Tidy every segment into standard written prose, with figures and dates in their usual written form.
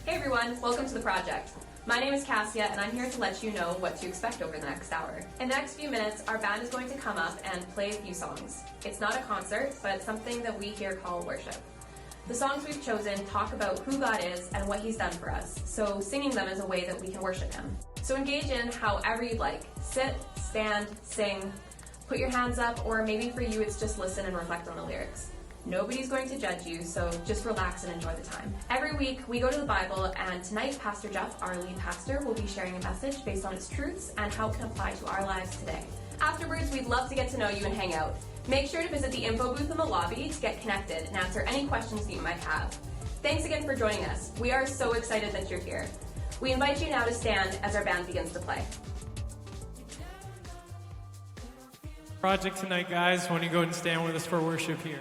Hey everyone, welcome to The Project. My name is Cassia and I'm here to let you know what to expect over the next hour. In the next few minutes, our band is going to come up and play a few songs. It's not a concert, but it's something that we here call worship. The songs we've chosen talk about who God is and what He's done for us, so singing them is a way that we can worship Him. So engage in however you'd like. Sit, stand, sing, put your hands up, or maybe for you it's just listen and reflect on the lyrics. Nobody's going to judge you, so just relax and enjoy the time. Every week, we go to the Bible, and tonight, Pastor Jeff, our lead pastor, will be sharing a message based on its truths and how it can apply to our lives today. Afterwards, we'd love to get to know you and hang out. Make sure to visit the info booth in the lobby to get connected and answer any questions that you might have. Thanks again for joining us. We are so excited that you're here. We invite you now to stand as our band begins to play. Project tonight, guys. Why don't you go and stand with us for worship here?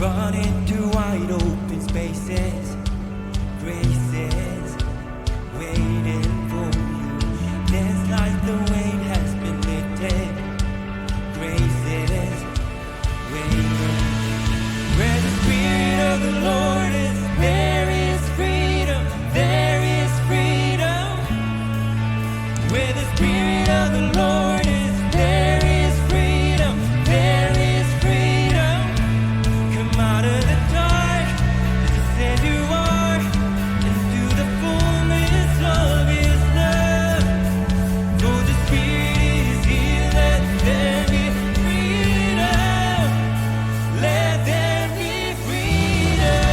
Run into wide open spaces, graces waiting for you. There's light, the weight has been lifted. Graces waiting. Where the Spirit of the Lord is, there is freedom. There is freedom. Where the Spirit of the Lord is, there is freedom. There is freedom. Come out of the dark, as He said you are, into the fullness of His love. For the Spirit is here, let there be freedom. Let there be freedom.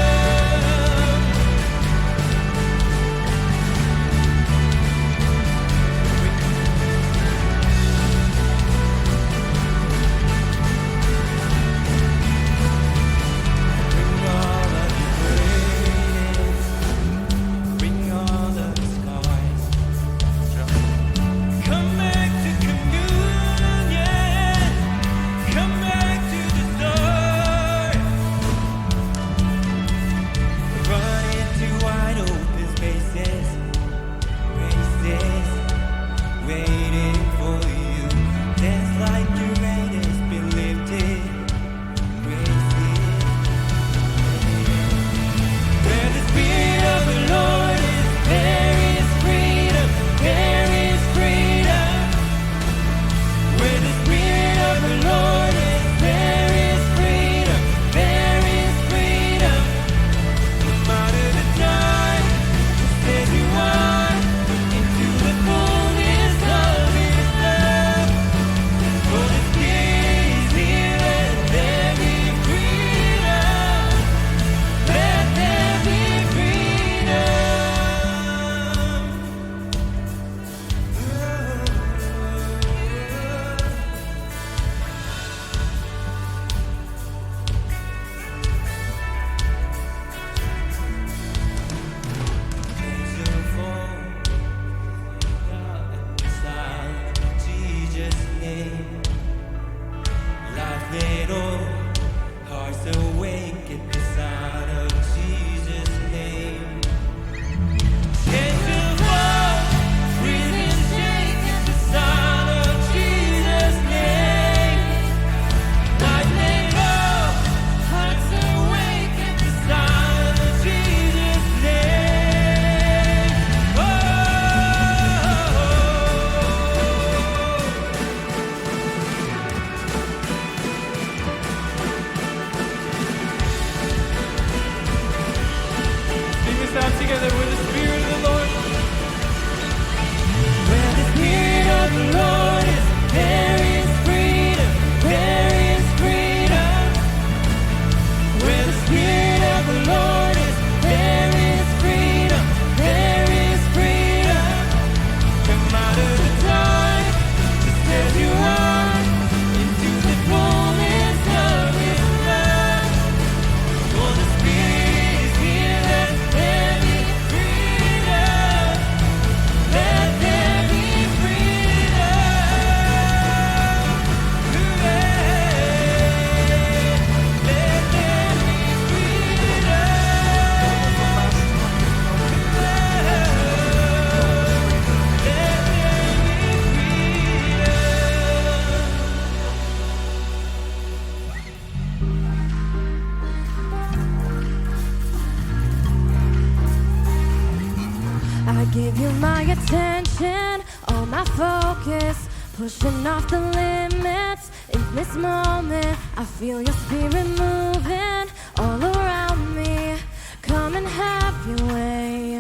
my focus, pushing off the limits. In this moment, I feel your spirit moving all around me. Come and have your way.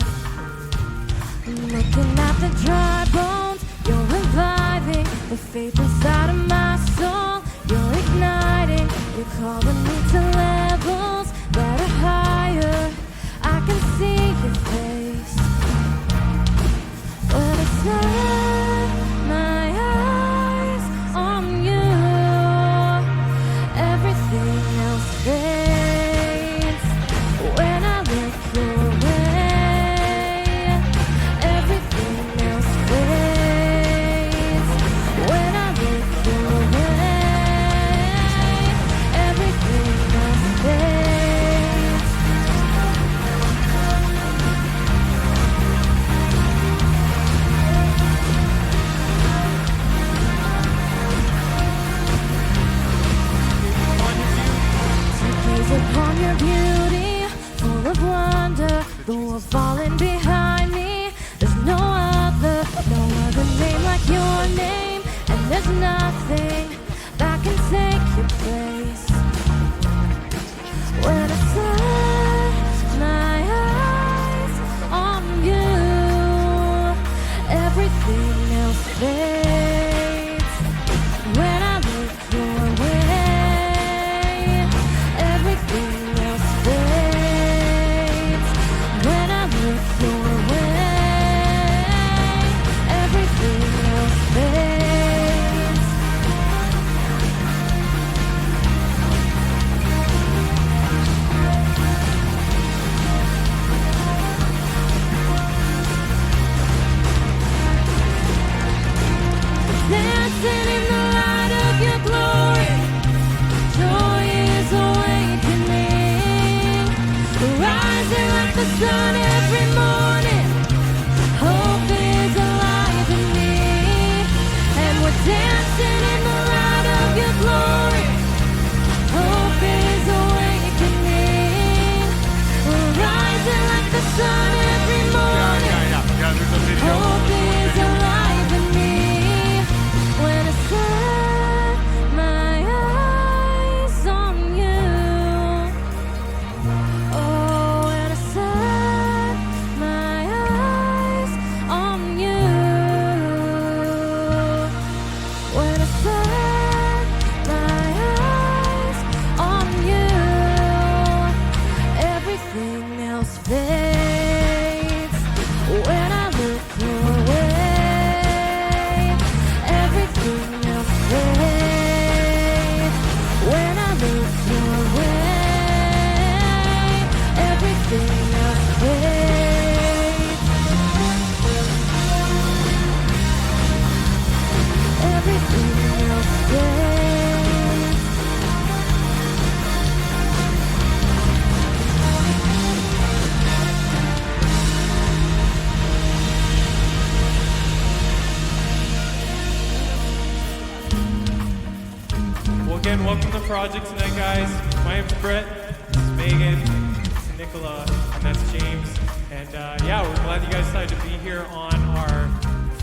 Looking at the dry bones, you're reviving the faith inside of my soul. You're igniting, you're calling me to levels that are higher. I can see your face. When I set my eyes on you, everything else fades. When I look your way, everything else fades. When I look your way, everything else fades. Gaze upon your beauty, full of wonder. The world falling behind me. There's no other name like your name. And there's nothing that can take your place. When I set my eyes on you, everything else fades. When I look your way, everything else fades. When I look your way, everything else fades. Dancing in the light of your glory, joy is awakening, rising like the sun every morning. Hope is alive in me, and we're dancing in the light of your glory. Hope is awakening, we're rising like the sun every morning. Hope is alive in me. When I set my eyes on you, oh, when I set my eyes on you, when I set my eyes on you, everything else fades. When I look your way, everything else fades. When I look your way, everything else fades. Everything else fades. Well, again, welcome to the project tonight, guys. My name's Brett, this is Megan, this is Nicola, and that's James. And yeah, we're glad you guys decided to be here on our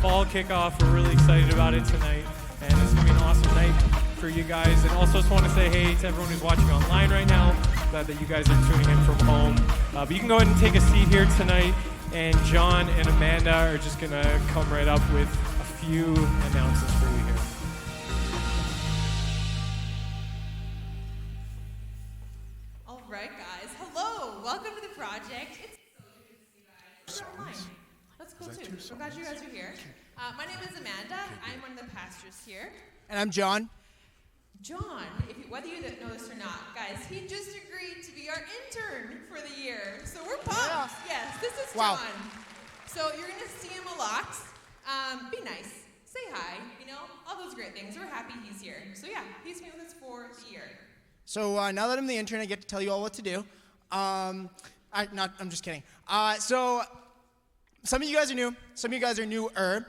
fall kickoff. We're really excited about it tonight, and it's gonna be an awesome night for you guys. And also just want to say hey to everyone who's watching online right now. Glad that you guys are tuning in from home. But you can go ahead and take a seat here tonight, and John and Amanda are just gonna come right up with a few announcements for you here. All right, guys. Hello. Welcome to the project. It's so good to see you guys. You're online. That's cool, too. We're glad you guys are here. My name is Amanda. I'm one of the pastors here. And I'm John. John, whether you know this or not, guys, he just agreed to be our intern for the year. So we're pumped. Yes, this is Wow. John. So you're going to see him a lot. Be nice. Say hi. All those great things. We're happy he's here. So yeah, he's been with us for the year. So now that I'm the intern, I get to tell you all what to do. I'm just kidding. So some of you guys are new. Some of you guys are newer.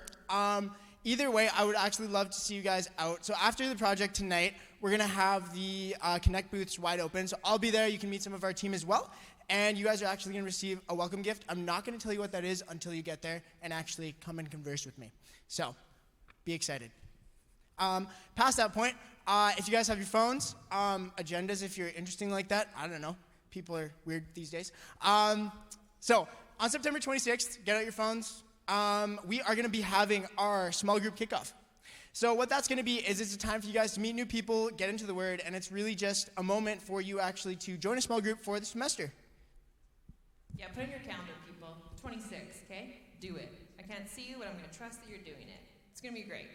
Either way, I would actually love to see you guys out. So after the project tonight, we're going to have the Connect booths wide open. So I'll be there. You can meet some of our team as well. And you guys are actually going to receive a welcome gift. I'm not going to tell you what that is until you get there and actually come and converse with me. So Be excited. Past that point, if you guys have your phones, agendas if you're interesting like that, I don't know. People are weird these days. So on September 26th, get out your phones. We are going to be having our small group kickoff. So what that's going to be is it's a time for you guys to meet new people, get into the Word, and it's really just a moment for you actually to join a small group for the semester. Yeah, put in your calendar, people. 26, okay? Do it. I can't see you, but I'm going to trust that you're doing it. It's going to be great.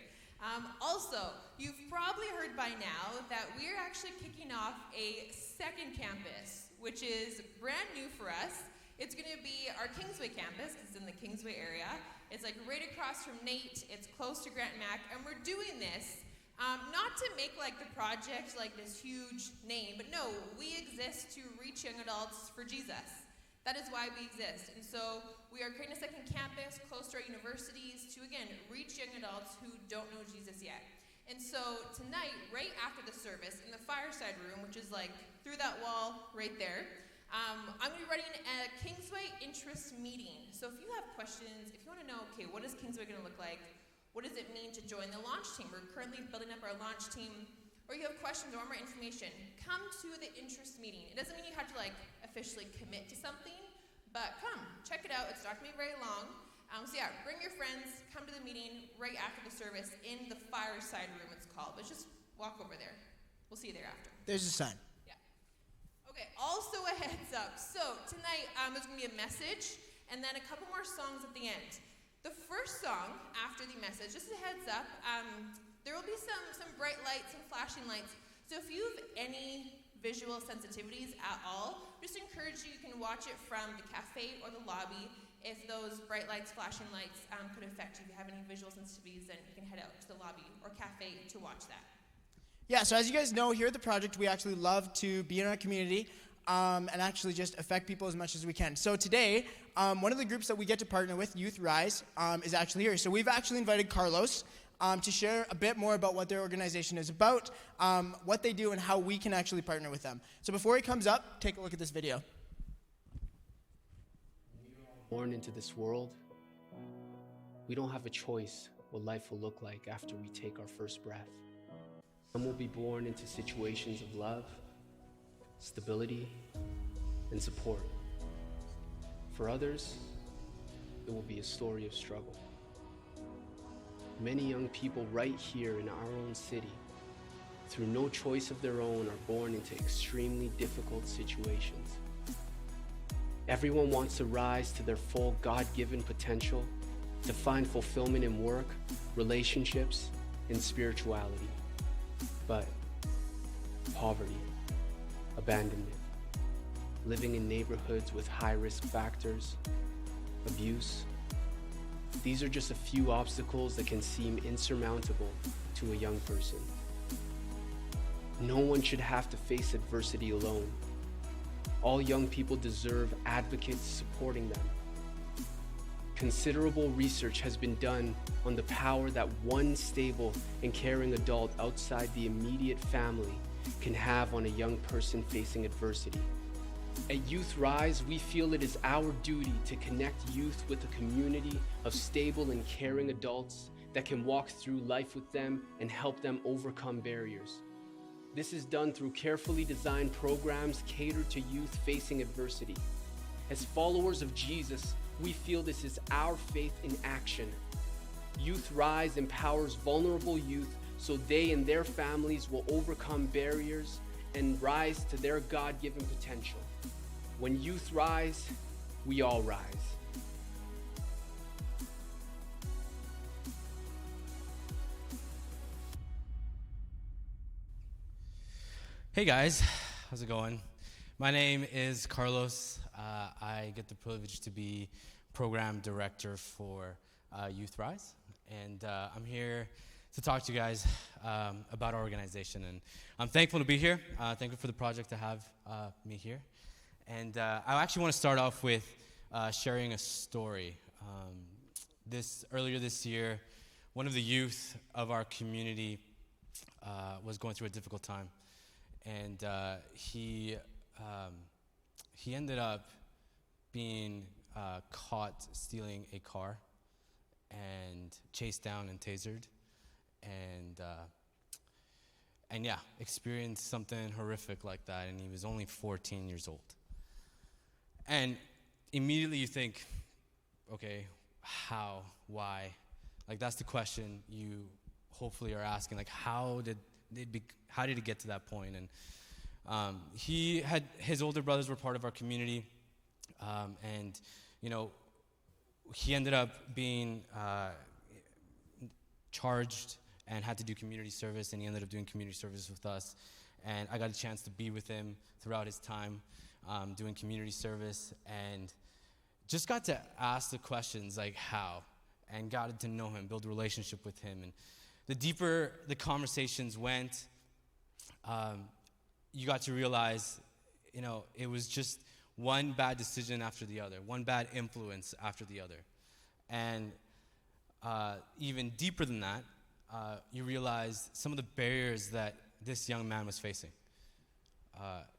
Also, you've probably heard by now that we're actually kicking off a second campus, which is brand new for us. It's going to be our Kingsway campus, because it's in the Kingsway area. It's like right across from Nate. It's close to Grant Mac, and we're doing this not to make like the project like this huge name, but no, we exist to reach young adults for Jesus. That is why we exist. And so we are creating a second campus close to our universities to, again, reach young adults who don't know Jesus yet. And so tonight, right after the service, in the fireside room, which is like through that wall right there, I'm going to be running a Kingsway interest meeting. So if you have questions, if you want to know, okay, what is Kingsway going to look like? What does it mean to join the launch team? We're currently building up our launch team. Or you have questions or more information, come to the interest meeting. It doesn't mean you have to like officially commit to something, but come, check it out. It's not going to be very long. So yeah, bring your friends, come to the meeting right after the service in the fireside room, it's called. But just walk over there. We'll see you there after. There's a sign. Yeah. Okay, also a heads up. So tonight there's going to be a message and then a couple more songs at the end. The first song after the message, just a heads up, there will be some bright lights, some flashing lights. So if you have any visual sensitivities at all, just encourage you can watch it from the cafe or the lobby. If those bright lights, flashing lights could affect you, if you have any visual sensitivities, then you can head out to the lobby or cafe to watch that. Yeah, so as you guys know, here at the project, we actually love to be in our community and actually just affect people as much as we can. So today, one of the groups that we get to partner with, Youth Rise, is actually here. So we've actually invited Carlos to share a bit more about what their organization is about, what they do, and how we can actually partner with them. So before he comes up, take a look at this video. Born into this world, we don't have a choice what life will look like after we take our first breath. Some will be born into situations of love, stability, and support. For others, it will be a story of struggle. Many young people right here in our own city, through no choice of their own, are born into extremely difficult situations. Everyone wants to rise to their full God-given potential, to find fulfillment in work, relationships, and spirituality. But poverty, abandonment, living in neighborhoods with high-risk factors, abuse, these are just a few obstacles that can seem insurmountable to a young person. No one should have to face adversity alone. All young people deserve advocates supporting them. Considerable research has been done on the power that one stable and caring adult outside the immediate family can have on a young person facing adversity. At Youth Rise, we feel it is our duty to connect youth with a community of stable and caring adults that can walk through life with them and help them overcome barriers. This is done through carefully designed programs catered to youth facing adversity. As followers of Jesus, we feel this is our faith in action. Youth Rise empowers vulnerable youth so they and their families will overcome barriers and rise to their God-given potential. When youth rise, we all rise. Hey guys, how's it going? My name is Carlos. I get the privilege to be program director for Youth Rise, and I'm here to talk to you guys about our organization. And I'm thankful to be here. Thankful for the project to have me here. And I actually want to start off with sharing a story. Earlier this year, one of the youth of our community was going through a difficult time. And he ended up being caught stealing a car and chased down and tasered. and yeah, experienced something horrific like that, and he was only 14 years old. And immediately you think, okay, how, why? Like, that's the question you hopefully are asking, like, how did it get to that point? And his older brothers were part of our community, and he ended up being charged and had to do community service, and he ended up doing community service with us. And I got a chance to be with him throughout his time doing community service, and just got to ask the questions like how, and got to know him, build a relationship with him. And the deeper the conversations went, you got to realize, it was just one bad decision after the other, one bad influence after the other. And even deeper than that, you realize some of the barriers that this young man was facing.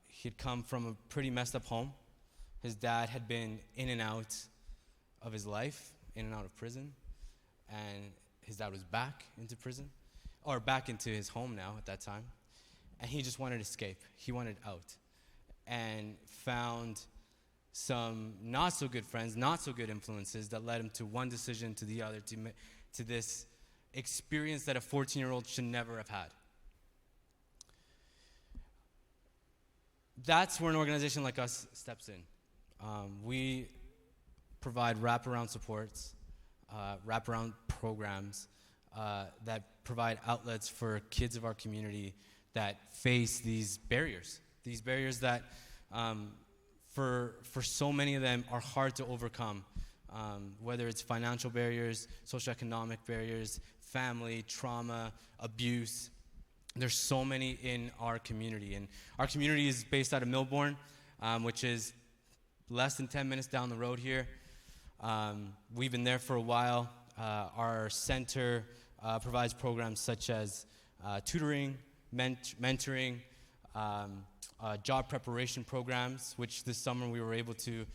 He'd come from a pretty messed up home. His dad had been in and out of his life, in and out of prison, and his dad was back into prison, or back into his home now at that time, and he just wanted to escape. He wanted out, and found some not so good friends, not so good influences that led him to one decision to the other, to this experience that a 14-year-old should never have had. That's where an organization like us steps in. We provide wraparound supports, wraparound programs that provide outlets for kids of our community that face these barriers that for so many of them are hard to overcome, whether it's financial barriers, socioeconomic barriers, family, trauma, abuse. There's so many in our community. And our community is based out of Millbourne, which is less than 10 minutes down the road here. We've been there for a while. Our center provides programs such as tutoring, mentoring, job preparation programs, which this summer we were able to,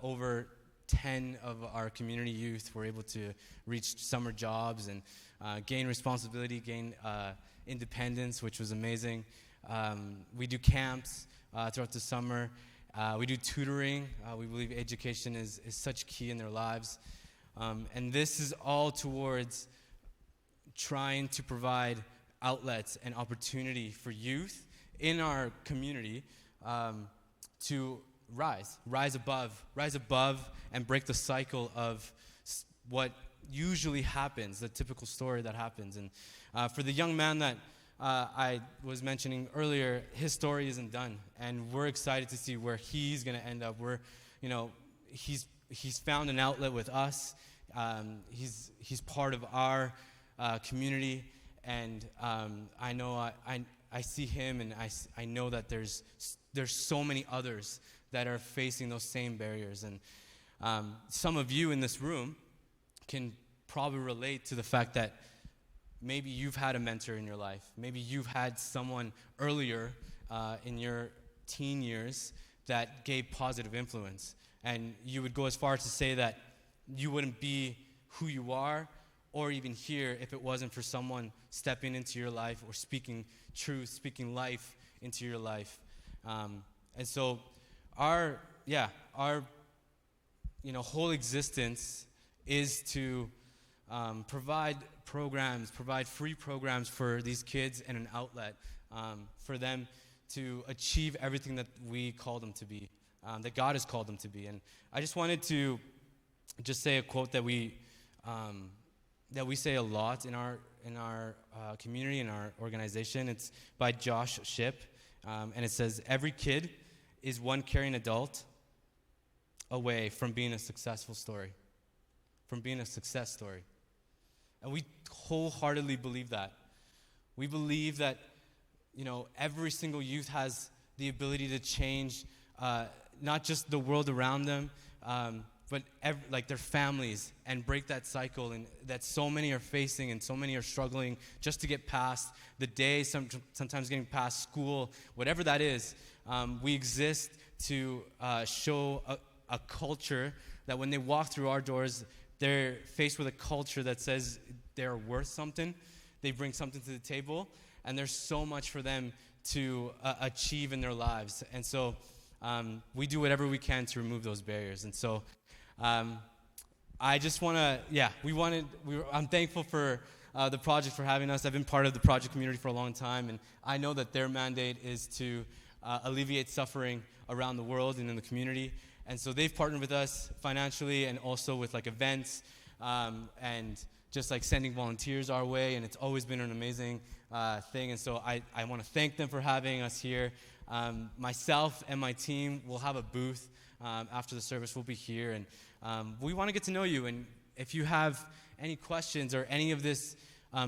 over 10 of our community youth were able to reach summer jobs and gain responsibility, gain independence, which was amazing. We do camps throughout the summer. We do tutoring. We believe education is such key in their lives. And this is all towards trying to provide outlets and opportunity for youth in our community to rise above and break the cycle of what usually happens, the typical story that happens. And for the young man that I was mentioning earlier, his story isn't done, and we're excited to see where he's going to end up. He's found an outlet with us. He's part of our community, and I know I see him, and I know that there's so many others that are facing those same barriers. And some of you in this room can probably relate to the fact that maybe you've had a mentor in your life. Maybe you've had someone earlier in your teen years that gave positive influence. And you would go as far as to say that you wouldn't be who you are or even here if it wasn't for someone stepping into your life or speaking truth, speaking life into your life. And so our whole existence is to provide free programs for these kids and an outlet for them to achieve everything that we call them to be, that God has called them to be. And I just wanted to just say a quote that we say a lot in our community, in our organization. It's by Josh Shipp, and it says, "Every kid is one caring adult away from being a successful story, from being a success story." And we wholeheartedly believe that. We believe that, every single youth has the ability to change not just the world around them, but their families, and break that cycle, and that so many are facing and so many are struggling just to get past the day, sometimes getting past school, whatever that is. We exist to show a culture that when they walk through our doors, they're faced with a culture that says they're worth something, they bring something to the table, and there's so much for them to achieve in their lives. And so we do whatever we can to remove those barriers. And so I just want to, I'm thankful for the project for having us. I've been part of the project community for a long time, and I know that their mandate is to alleviate suffering around the world and in the community. And so they've partnered with us financially and also with like events and just like sending volunteers our way, and it's always been an amazing thing. And so I want to thank them for having us here. Myself and my team will have a booth after the service. We'll be here, and we want to get to know you. And if you have any questions or any of this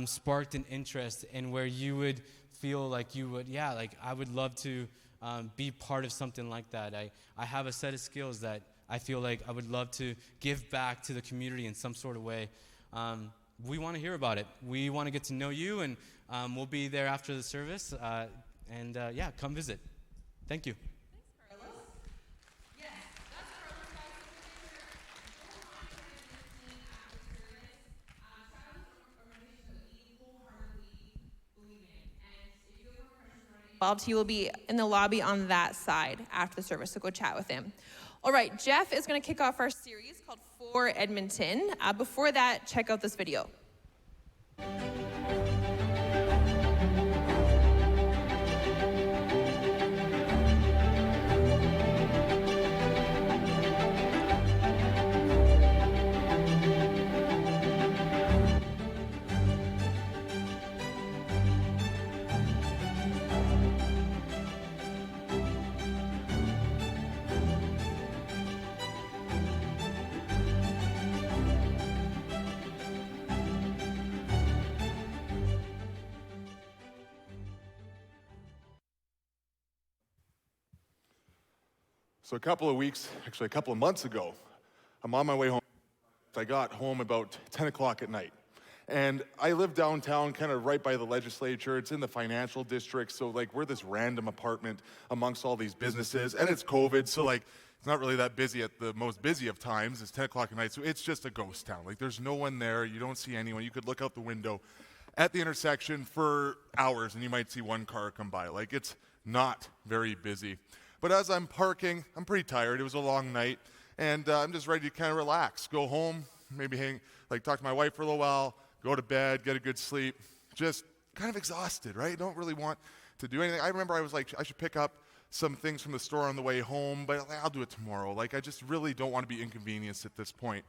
sparked an interest in where you would feel like you would, I would love to be part of something like that. I have a set of skills that I feel like I would love to give back to the community in some sort of way. We want to hear about it. We want to get to know you, and we'll be there after the service. Come visit. Thank you. Thanks, Carlos. Yes, that's Carlos. Involved. He will be in the lobby on that side after the service, so go chat with him. All right, Jeff is going to kick off our series called For Edmonton. Before that, check out this video. So a couple of months ago, I'm on my way home. I got home about 10 o'clock at night. And I live downtown, kind of right by the legislature. It's in the financial district, so like we're this random apartment amongst all these businesses, and it's COVID, so like it's not really that busy at the most busy of times. It's 10 o'clock at night, so it's just a ghost town. Like there's no one there, you don't see anyone. You could look out the window at the intersection for hours, and you might see one car come by. Like it's not very busy. But as I'm parking, I'm pretty tired. It was a long night, and I'm just ready to kind of relax, go home, maybe talk to my wife for a little while, go to bed, get a good sleep. Just kind of exhausted, right? Don't really want to do anything. I remember I was like, I should pick up some things from the store on the way home, but I'll do it tomorrow. Like I just really don't want to be inconvenienced at this point.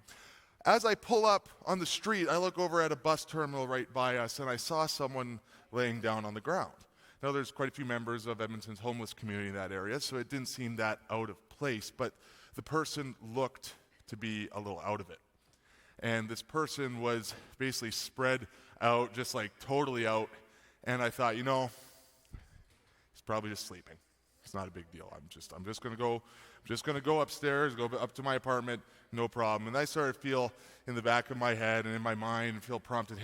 As I pull up on the street, I look over at a bus terminal right by us, and I saw someone laying down on the ground. Now, there's quite a few members of Edmonton's homeless community in that area, so it didn't seem that out of place, but the person looked to be a little out of it. And this person was basically spread out, just like totally out, and I thought, he's probably just sleeping. It's not a big deal. I'm just going to go upstairs, go up to my apartment, no problem. And I started to feel in the back of my head and in my mind, feel prompted,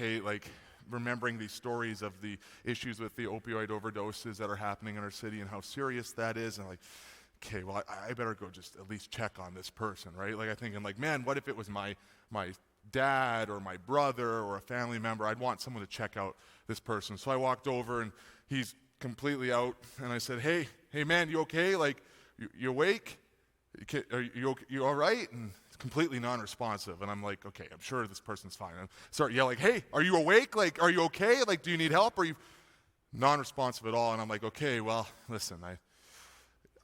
remembering these stories of the issues with the opioid overdoses that are happening in our city and how serious that is. And okay, well, I better go just at least check on this person, right? Like I'm thinking, man, what if it was my dad or my brother or a family member? I'd want someone to check out this person. So I walked over, and he's completely out, and I said, hey man, you okay? Like, you awake? Are you all right? And completely non-responsive, and I'm like, okay, I'm sure this person's fine. I start yelling, hey, are you awake? Like, are you okay? Like, do you need help? Are you non-responsive at all? And I'm like, okay, well, listen,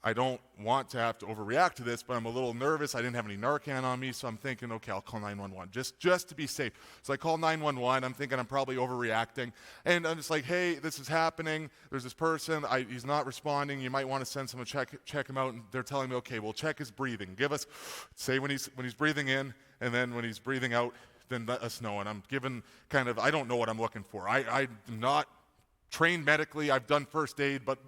I don't want to have to overreact to this, but I'm a little nervous. I didn't have any Narcan on me, so I'm thinking, okay, I'll call 911 just to be safe. So I call 911. I'm thinking I'm probably overreacting, and I'm just like, hey, this is happening. There's this person. He's not responding. You might want to send someone to check him out. And they're telling me, okay, we'll check his breathing. Say when he's breathing in, and then when he's breathing out, then let us know. And I'm given I don't know what I'm looking for. I'm not trained medically. I've done first aid, but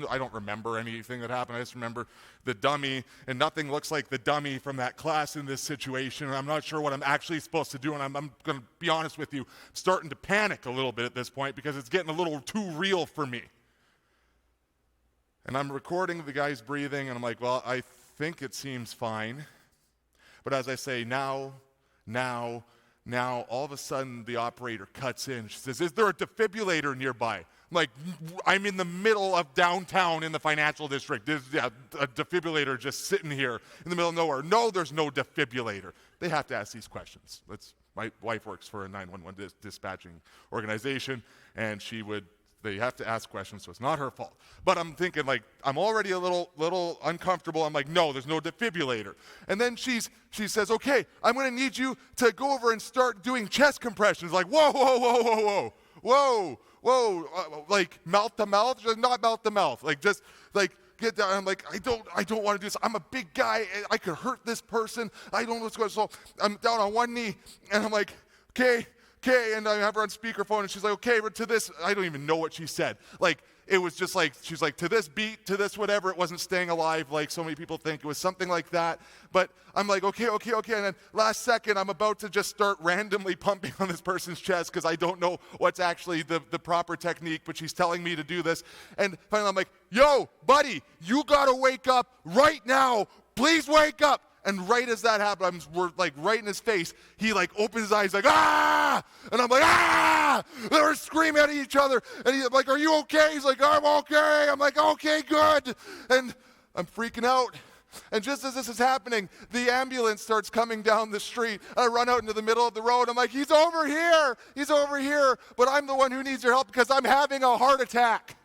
I don't remember anything that happened. I just remember the dummy, and nothing looks like the dummy from that class in this situation, and I'm not sure what I'm actually supposed to do, and I'm going to be honest with you, I'm starting to panic a little bit at this point because it's getting a little too real for me. And I'm recording the guy's breathing, and I'm like, well, I think it seems fine. But as I say, now, Now, all of a sudden, the operator cuts in. She says, is there a defibrillator nearby? I'm like, I'm in the middle of downtown in the financial district. There's a defibrillator just sitting here in the middle of nowhere. No, there's no defibrillator. They have to ask these questions. My wife works for a 911 dispatching organization, and they have to ask questions, so it's not her fault. But I'm thinking, like, I'm already a little uncomfortable. I'm like, no, there's no defibrillator. And then she says, okay, I'm going to need you to go over and start doing chest compressions. Like, whoa, whoa, whoa, whoa, whoa, whoa, whoa, like mouth to mouth, just not mouth to mouth, like just like get down. I'm like, I don't want to do this. I'm a big guy. I could hurt this person. I don't know what's going on. So I'm down on one knee, and I'm like, okay, and I have her on speakerphone, and she's like, okay, but to this, I don't even know what she said. Like, it was just like, she's like, to this beat, to this whatever, it wasn't Staying Alive like so many people think. It was something like that. But I'm like, okay. And then last second, I'm about to just start randomly pumping on this person's chest because I don't know what's actually the proper technique, but she's telling me to do this. And finally, I'm like, yo, buddy, you got to wake up right now. Please wake up. And right as that happened, we're like right in his face, he like opens his eyes like, ah! And I'm like, ah! They were screaming at each other. And he's like, are you okay? He's like, I'm okay. I'm like, okay, good. And I'm freaking out. And just as this is happening, the ambulance starts coming down the street. I run out into the middle of the road. I'm like, he's over here. But I'm the one who needs your help because I'm having a heart attack.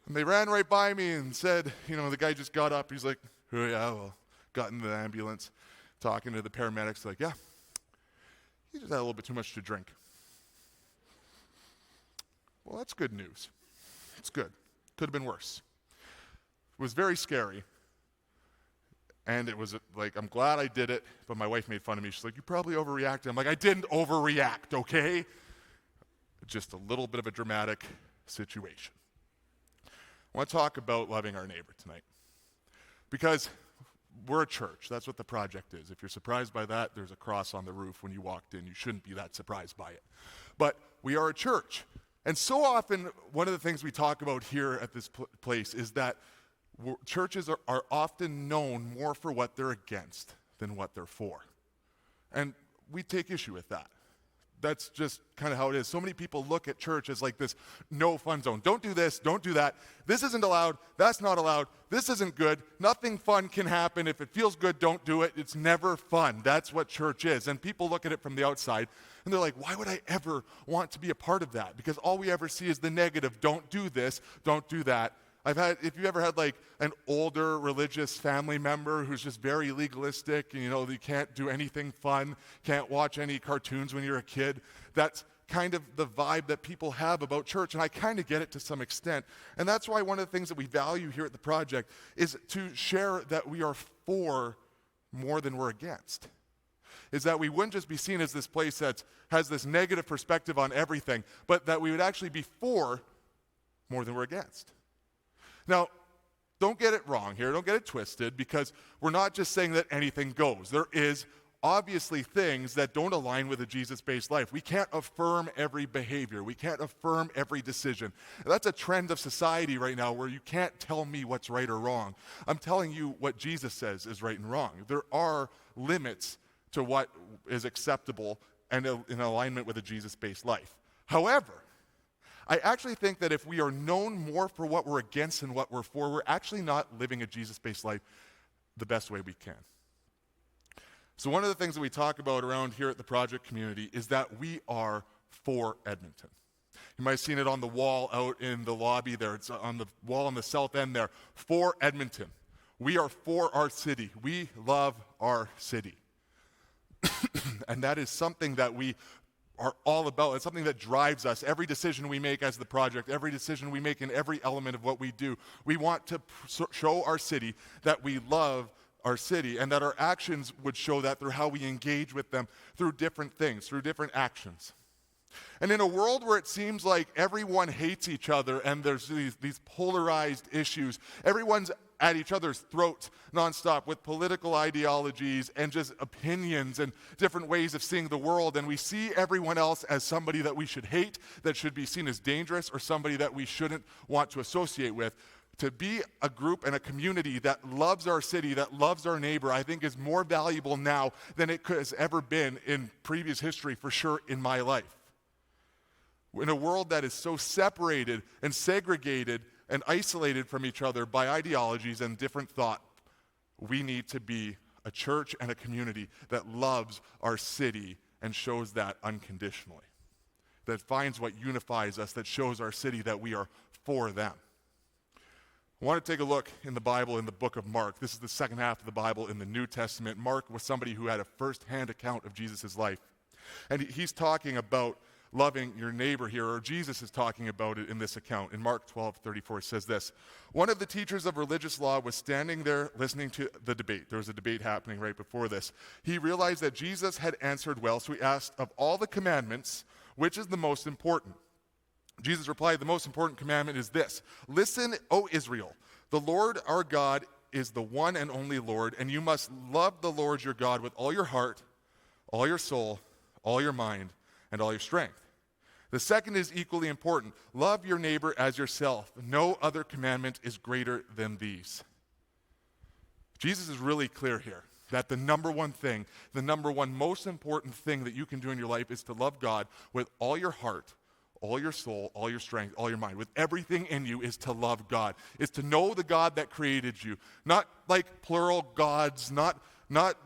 And they ran right by me and said, the guy just got up. He's like, oh, yeah, well, got into the ambulance, talking to the paramedics, like, yeah, he just had a little bit too much to drink. Well, that's good news. It's good. Could have been worse. It was very scary. And it was like, I'm glad I did it, but my wife made fun of me. She's like, you probably overreacted. I'm like, I didn't overreact, okay? Just a little bit of a dramatic situation. I want to talk about loving our neighbor tonight. Because we're a church. That's what the project is. If you're surprised by that, there's a cross on the roof when you walked in. You shouldn't be that surprised by it. But we are a church. And so often, one of the things we talk about here at this place is that churches are often known more for what they're against than what they're for. And we take issue with that. That's just kind of how it is. So many people look at church as like this no fun zone. Don't do this, don't do that. This isn't allowed, that's not allowed. This isn't good. Nothing fun can happen. If it feels good, don't do it. It's never fun. That's what church is. And people look at it from the outside and they're like, why would I ever want to be a part of that? Because all we ever see is the negative. Don't do this, don't do that. If you ever had like an older religious family member who's just very legalistic and you can't do anything fun, can't watch any cartoons when you're a kid, that's kind of the vibe that people have about church, and I kind of get it to some extent. And that's why one of the things that we value here at the project is to share that we are for more than we're against. Is that we wouldn't just be seen as this place that has this negative perspective on everything, but that we would actually be for more than we're against. Now, don't get it wrong here, don't get it twisted, because we're not just saying that anything goes. There is obviously things that don't align with a Jesus-based life. We can't affirm every behavior. We can't affirm every decision. That's a trend of society right now where you can't tell me what's right or wrong. I'm telling you what Jesus says is right and wrong. There are limits to what is acceptable and in alignment with a Jesus-based life. However, I actually think that if we are known more for what we're against than what we're for, we're actually not living a Jesus-based life the best way we can. So one of the things that we talk about around here at the project community is that we are for Edmonton. You might have seen it on the wall out in the lobby there. It's on the wall on the south end there. For Edmonton. We are for our city. We love our city. And that is something that we are all about. It's something that drives us. Every decision we make as the project, every decision we make in every element of what we do, we want to show our city that we love our city, and that our actions would show that through how we engage with them through different things, through different actions. And in a world where it seems like everyone hates each other and there's these polarized issues, everyone's at each other's throats nonstop with political ideologies and just opinions and different ways of seeing the world, and we see everyone else as somebody that we should hate, that should be seen as dangerous, or somebody that we shouldn't want to associate with. To be a group and a community that loves our city, that loves our neighbor, I think is more valuable now than it has ever been in previous history, for sure, in my life. In a world that is so separated and segregated and isolated from each other by ideologies and different thought, we need to be a church and a community that loves our city and shows that unconditionally, that finds what unifies us, that shows our city that we are for them. I want to take a look in the Bible in the book of Mark. This is the second half of the Bible in the New Testament. Mark was somebody who had a first-hand account of Jesus' life. And he's talking about loving your neighbor here, or Jesus is talking about it in this account. In Mark 12:34, it says this: one of the teachers of religious law was standing there listening to the debate. There was a debate happening right before this. He realized that Jesus had answered well, so he asked, of all the commandments, which is the most important? Jesus replied, the most important commandment is this: listen, O Israel, the Lord our God is the one and only Lord, and you must love the Lord your God with all your heart, all your soul, all your mind, and all your strength. The second is equally important: love your neighbor as yourself. No other commandment is greater than these. Jesus is really clear here that the number one thing, the number one most important thing that you can do in your life is to love God with all your heart, all your soul, all your strength, all your mind. With everything in you is to love God. Is to know the God that created you. Not like plural gods, not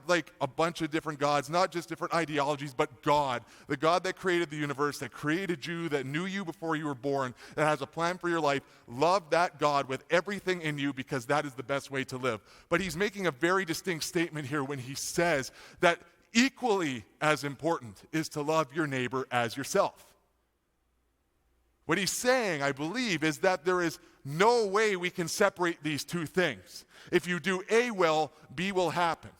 like a bunch of different gods, not just different ideologies, but God. The God that created the universe, that created you, that knew you before you were born, that has a plan for your life. Love that God with everything in you, because that is the best way to live. But he's making a very distinct statement here when he says that equally as important is to love your neighbor as yourself. What he's saying, I believe, is that there is no way we can separate these two things. If you do A well, B will happen.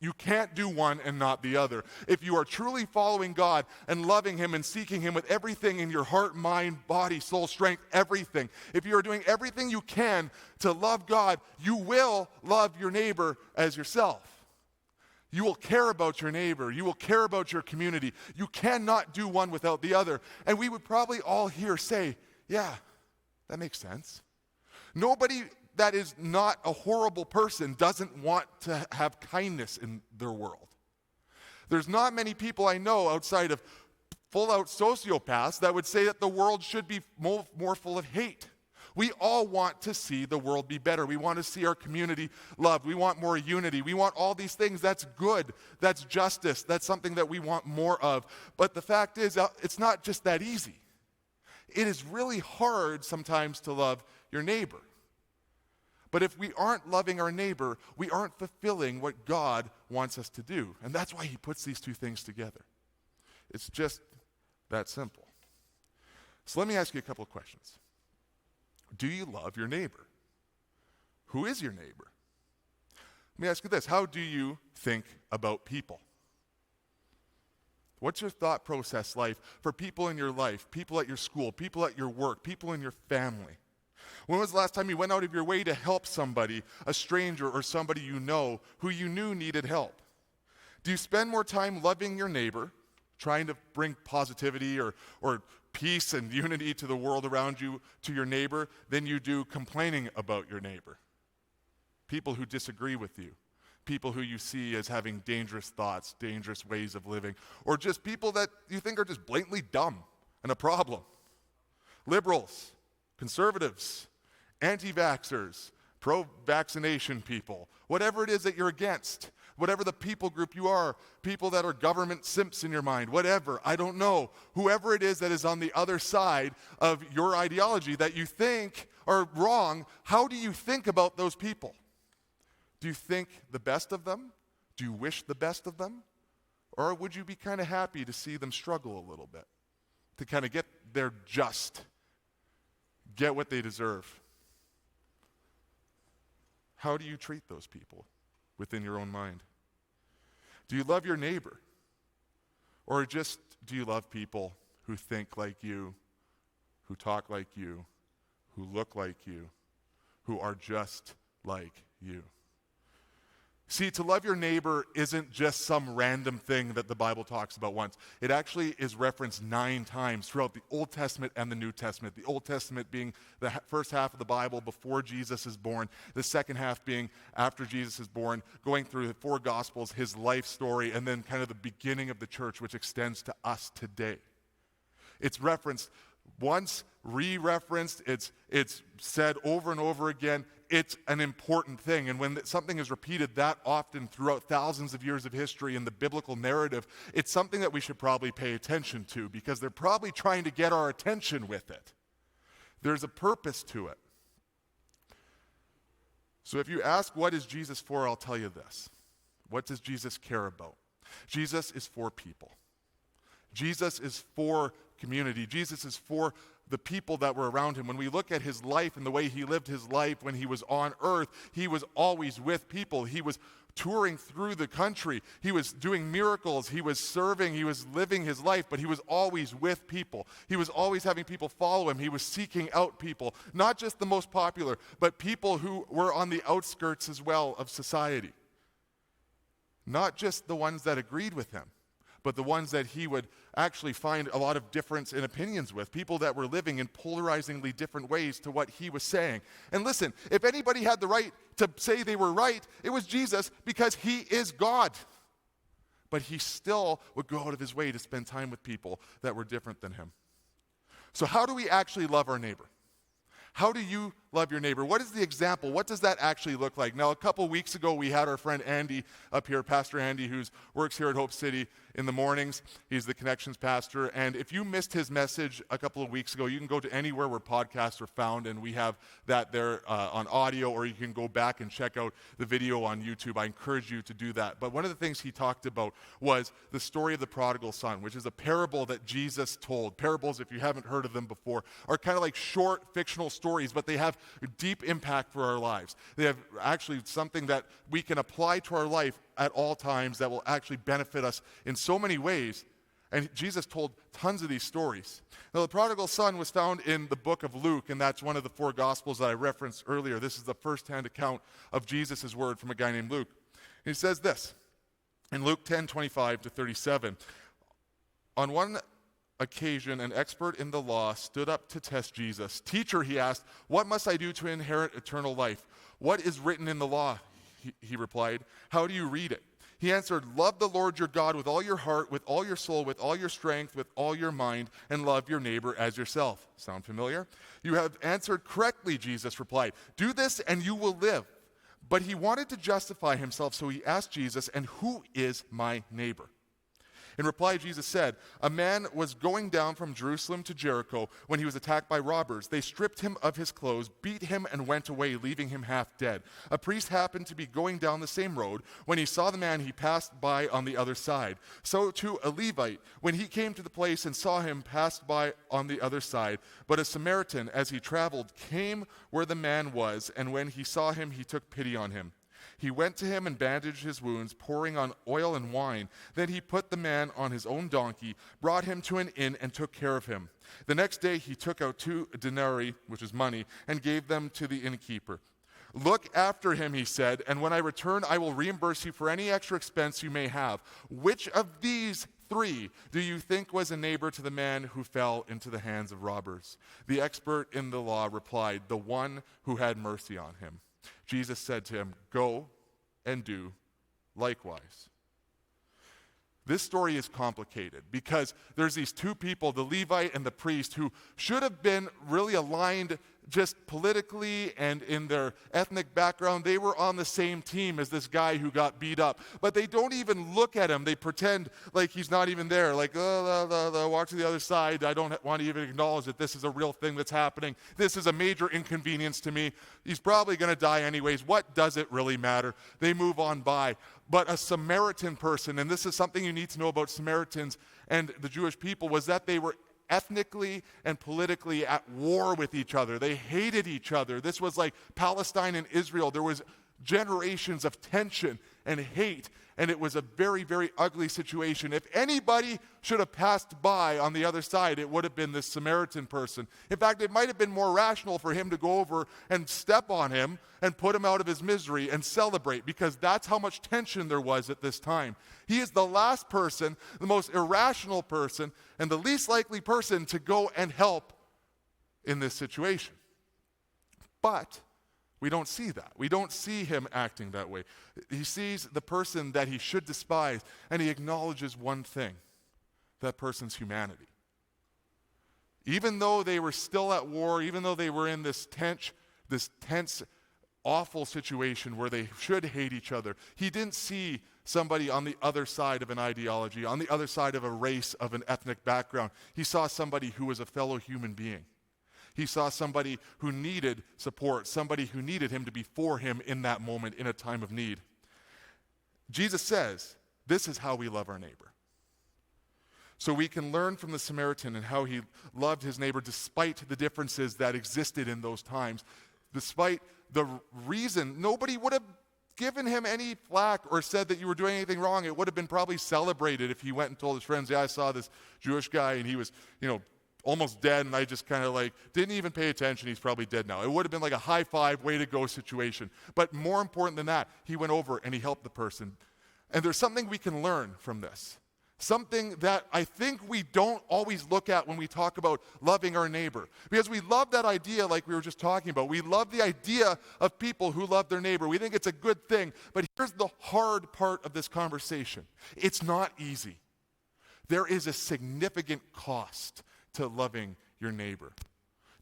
You can't do one and not the other. If you are truly following God and loving him and seeking him with everything in your heart, mind, body, soul, strength, everything, if you are doing everything you can to love God, you will love your neighbor as yourself. You will care about your neighbor. You will care about your community. You cannot do one without the other. And we would probably all here say, yeah, that makes sense. Nobody that is not a horrible person doesn't want to have kindness in their world. There's not many people I know outside of full-out sociopaths that would say that the world should be more full of hate. We all want to see the world be better. We want to see our community loved. We want more unity. We want all these things. That's good. That's justice. That's something that we want more of. But the fact is, it's not just that easy. It is really hard sometimes to love your neighbor. But if we aren't loving our neighbor, we aren't fulfilling what God wants us to do. And that's why he puts these two things together. It's just that simple. So let me ask you a couple of questions. Do you love your neighbor? Who is your neighbor? Let me ask you this. How do you think about people? What's your thought process like for people in your life, people at your school, people at your work, people in your family? When was the last time you went out of your way to help somebody, a stranger or somebody you know who you knew needed help? Do you spend more time loving your neighbor, trying to bring positivity or peace and unity to the world around you, to your neighbor, than you do complaining about your neighbor? People who disagree with you, people who you see as having dangerous thoughts, dangerous ways of living, or just people that you think are just blatantly dumb and a problem. Liberals, conservatives, anti-vaxxers, pro-vaccination people, whatever it is that you're against, whatever the people group you are, people that are government simps in your mind, whatever, I don't know. Whoever it is that is on the other side of your ideology that you think are wrong, how do you think about those people? Do you think the best of them? Do you wish the best of them? Or would you be kind of happy to see them struggle a little bit, to kind of get their just, get what they deserve? How do you treat those people within your own mind? Do you love your neighbor? Or just do you love people who think like you, who talk like you, who look like you, who are just like you? See, to love your neighbor isn't just some random thing that the Bible talks about once. It actually is referenced 9 times throughout the Old Testament and the New Testament. The Old Testament being the first half of the Bible before Jesus is born, the second half being after Jesus is born, going through the 4 Gospels, his life story, and then kind of the beginning of the church, which extends to us today. It's referenced once, re-referenced, it's said over and over again. It's an important thing. And when something is repeated that often throughout thousands of years of history in the biblical narrative, it's something that we should probably pay attention to, because they're probably trying to get our attention with it. There's a purpose to it. So if you ask, what is Jesus for, I'll tell you this. What does Jesus care about? Jesus is for people. Jesus is for community. Jesus is for the people that were around him. When we look at his life and the way he lived his life when he was on earth, he was always with people. He was touring through the country. He was doing miracles. He was serving. He was living his life, but he was always with people. He was always having people follow him. He was seeking out people, not just the most popular, but people who were on the outskirts as well of society. Not just the ones that agreed with him, but the ones that he would actually find a lot of difference in opinions with, people that were living in polarizingly different ways to what he was saying. And listen, if anybody had the right to say they were right, it was Jesus, because he is God. But he still would go out of his way to spend time with people that were different than him. So how do we actually love our neighbor? How do you love your neighbor? What is the example? What does that actually look like? Now, a couple weeks ago, we had our friend Andy up here, Pastor Andy, who works here at Hope City in the mornings. He's the Connections pastor. And if you missed his message a couple of weeks ago, you can go to anywhere where podcasts are found, and we have that there on audio, or you can go back and check out the video on YouTube. I encourage you to do that. But one of the things he talked about was the story of the prodigal son, which is a parable that Jesus told. Parables, if you haven't heard of them before, are kind of like short fictional stories, but they have deep impact for our lives. They have actually something that we can apply to our life at all times that will actually benefit us in so many ways. And Jesus told tons of these stories. Now, the prodigal son was found in the book of Luke, and that's one of the 4 Gospels that I referenced earlier. This is the first-hand account of Jesus' word from a guy named Luke. And he says this in Luke 10:25-37. On one occasion, an expert in the law stood up to test Jesus. "Teacher," he asked, "what must I do to inherit eternal life?" "What is written in the law?" he replied. "How do you read it?" He answered, "Love the Lord your God with all your heart, with all your soul, with all your strength, with all your mind, and love your neighbor as yourself." Sound familiar? "You have answered correctly," Jesus replied. "Do this and you will live." But he wanted to justify himself, so he asked Jesus, "And who is my neighbor?" In reply, Jesus said, "A man was going down from Jerusalem to Jericho when he was attacked by robbers. They stripped him of his clothes, beat him, and went away, leaving him half dead. A priest happened to be going down the same road. When he saw the man, he passed by on the other side. So too a Levite, when he came to the place and saw him, passed by on the other side. But a Samaritan, as he traveled, came where the man was, and when he saw him, he took pity on him. He went to him and bandaged his wounds, pouring on oil and wine. Then he put the man on his own donkey, brought him to an inn, and took care of him. The next day he took out 2 denarii, which is money, and gave them to the innkeeper. 'Look after him,' he said, 'and when I return, I will reimburse you for any extra expense you may have.' Which of these 3 do you think was a neighbor to the man who fell into the hands of robbers?" The expert in the law replied, "The one who had mercy on him." Jesus said to him, "Go and do likewise." This story is complicated because there's these 2 people, the Levite and the priest, who should have been really aligned just politically and in their ethnic background. They were on the same team as this guy who got beat up. But they don't even look at him. They pretend like he's not even there. Like, walk to the other side. I don't want to even acknowledge that this is a real thing that's happening. This is a major inconvenience to me. He's probably going to die anyways. What does it really matter? They move on by. But a Samaritan person, and this is something you need to know about Samaritans and the Jewish people, was that they were ethnically and politically at war with each other. They hated each other. This was like Palestine and Israel. There was generations of tension and hate, and it was a very, very ugly situation. If anybody should have passed by on the other side, it would have been this Samaritan person. In fact, it might have been more rational for him to go over and step on him and put him out of his misery and celebrate, because that's how much tension there was at this time. He is the last person, the most irrational person, and the least likely person to go and help in this situation. But we don't see that. We don't see him acting that way. He sees the person that he should despise, and he acknowledges one thing: that person's humanity. Even though they were still at war, even though they were in this tense, awful situation where they should hate each other, he didn't see somebody on the other side of an ideology, on the other side of a race, of an ethnic background. He saw somebody who was a fellow human being. He saw somebody who needed support, somebody who needed him to be for him in that moment, in a time of need. Jesus says, this is how we love our neighbor. So we can learn from the Samaritan and how he loved his neighbor despite the differences that existed in those times. Despite the reason, nobody would have given him any flack or said that you were doing anything wrong. It would have been probably celebrated if he went and told his friends, yeah, I saw this Jewish guy and he was, almost dead, and I just kind of didn't even pay attention. He's probably dead now. It would have been like a high five, way to go situation. But more important than that, he went over and he helped the person. And there's something we can learn from this. Something that I think we don't always look at when we talk about loving our neighbor. Because we love that idea, like we were just talking about. We love the idea of people who love their neighbor. We think it's a good thing. But here's the hard part of this conversation. It's not easy. There is a significant cost to loving your neighbor,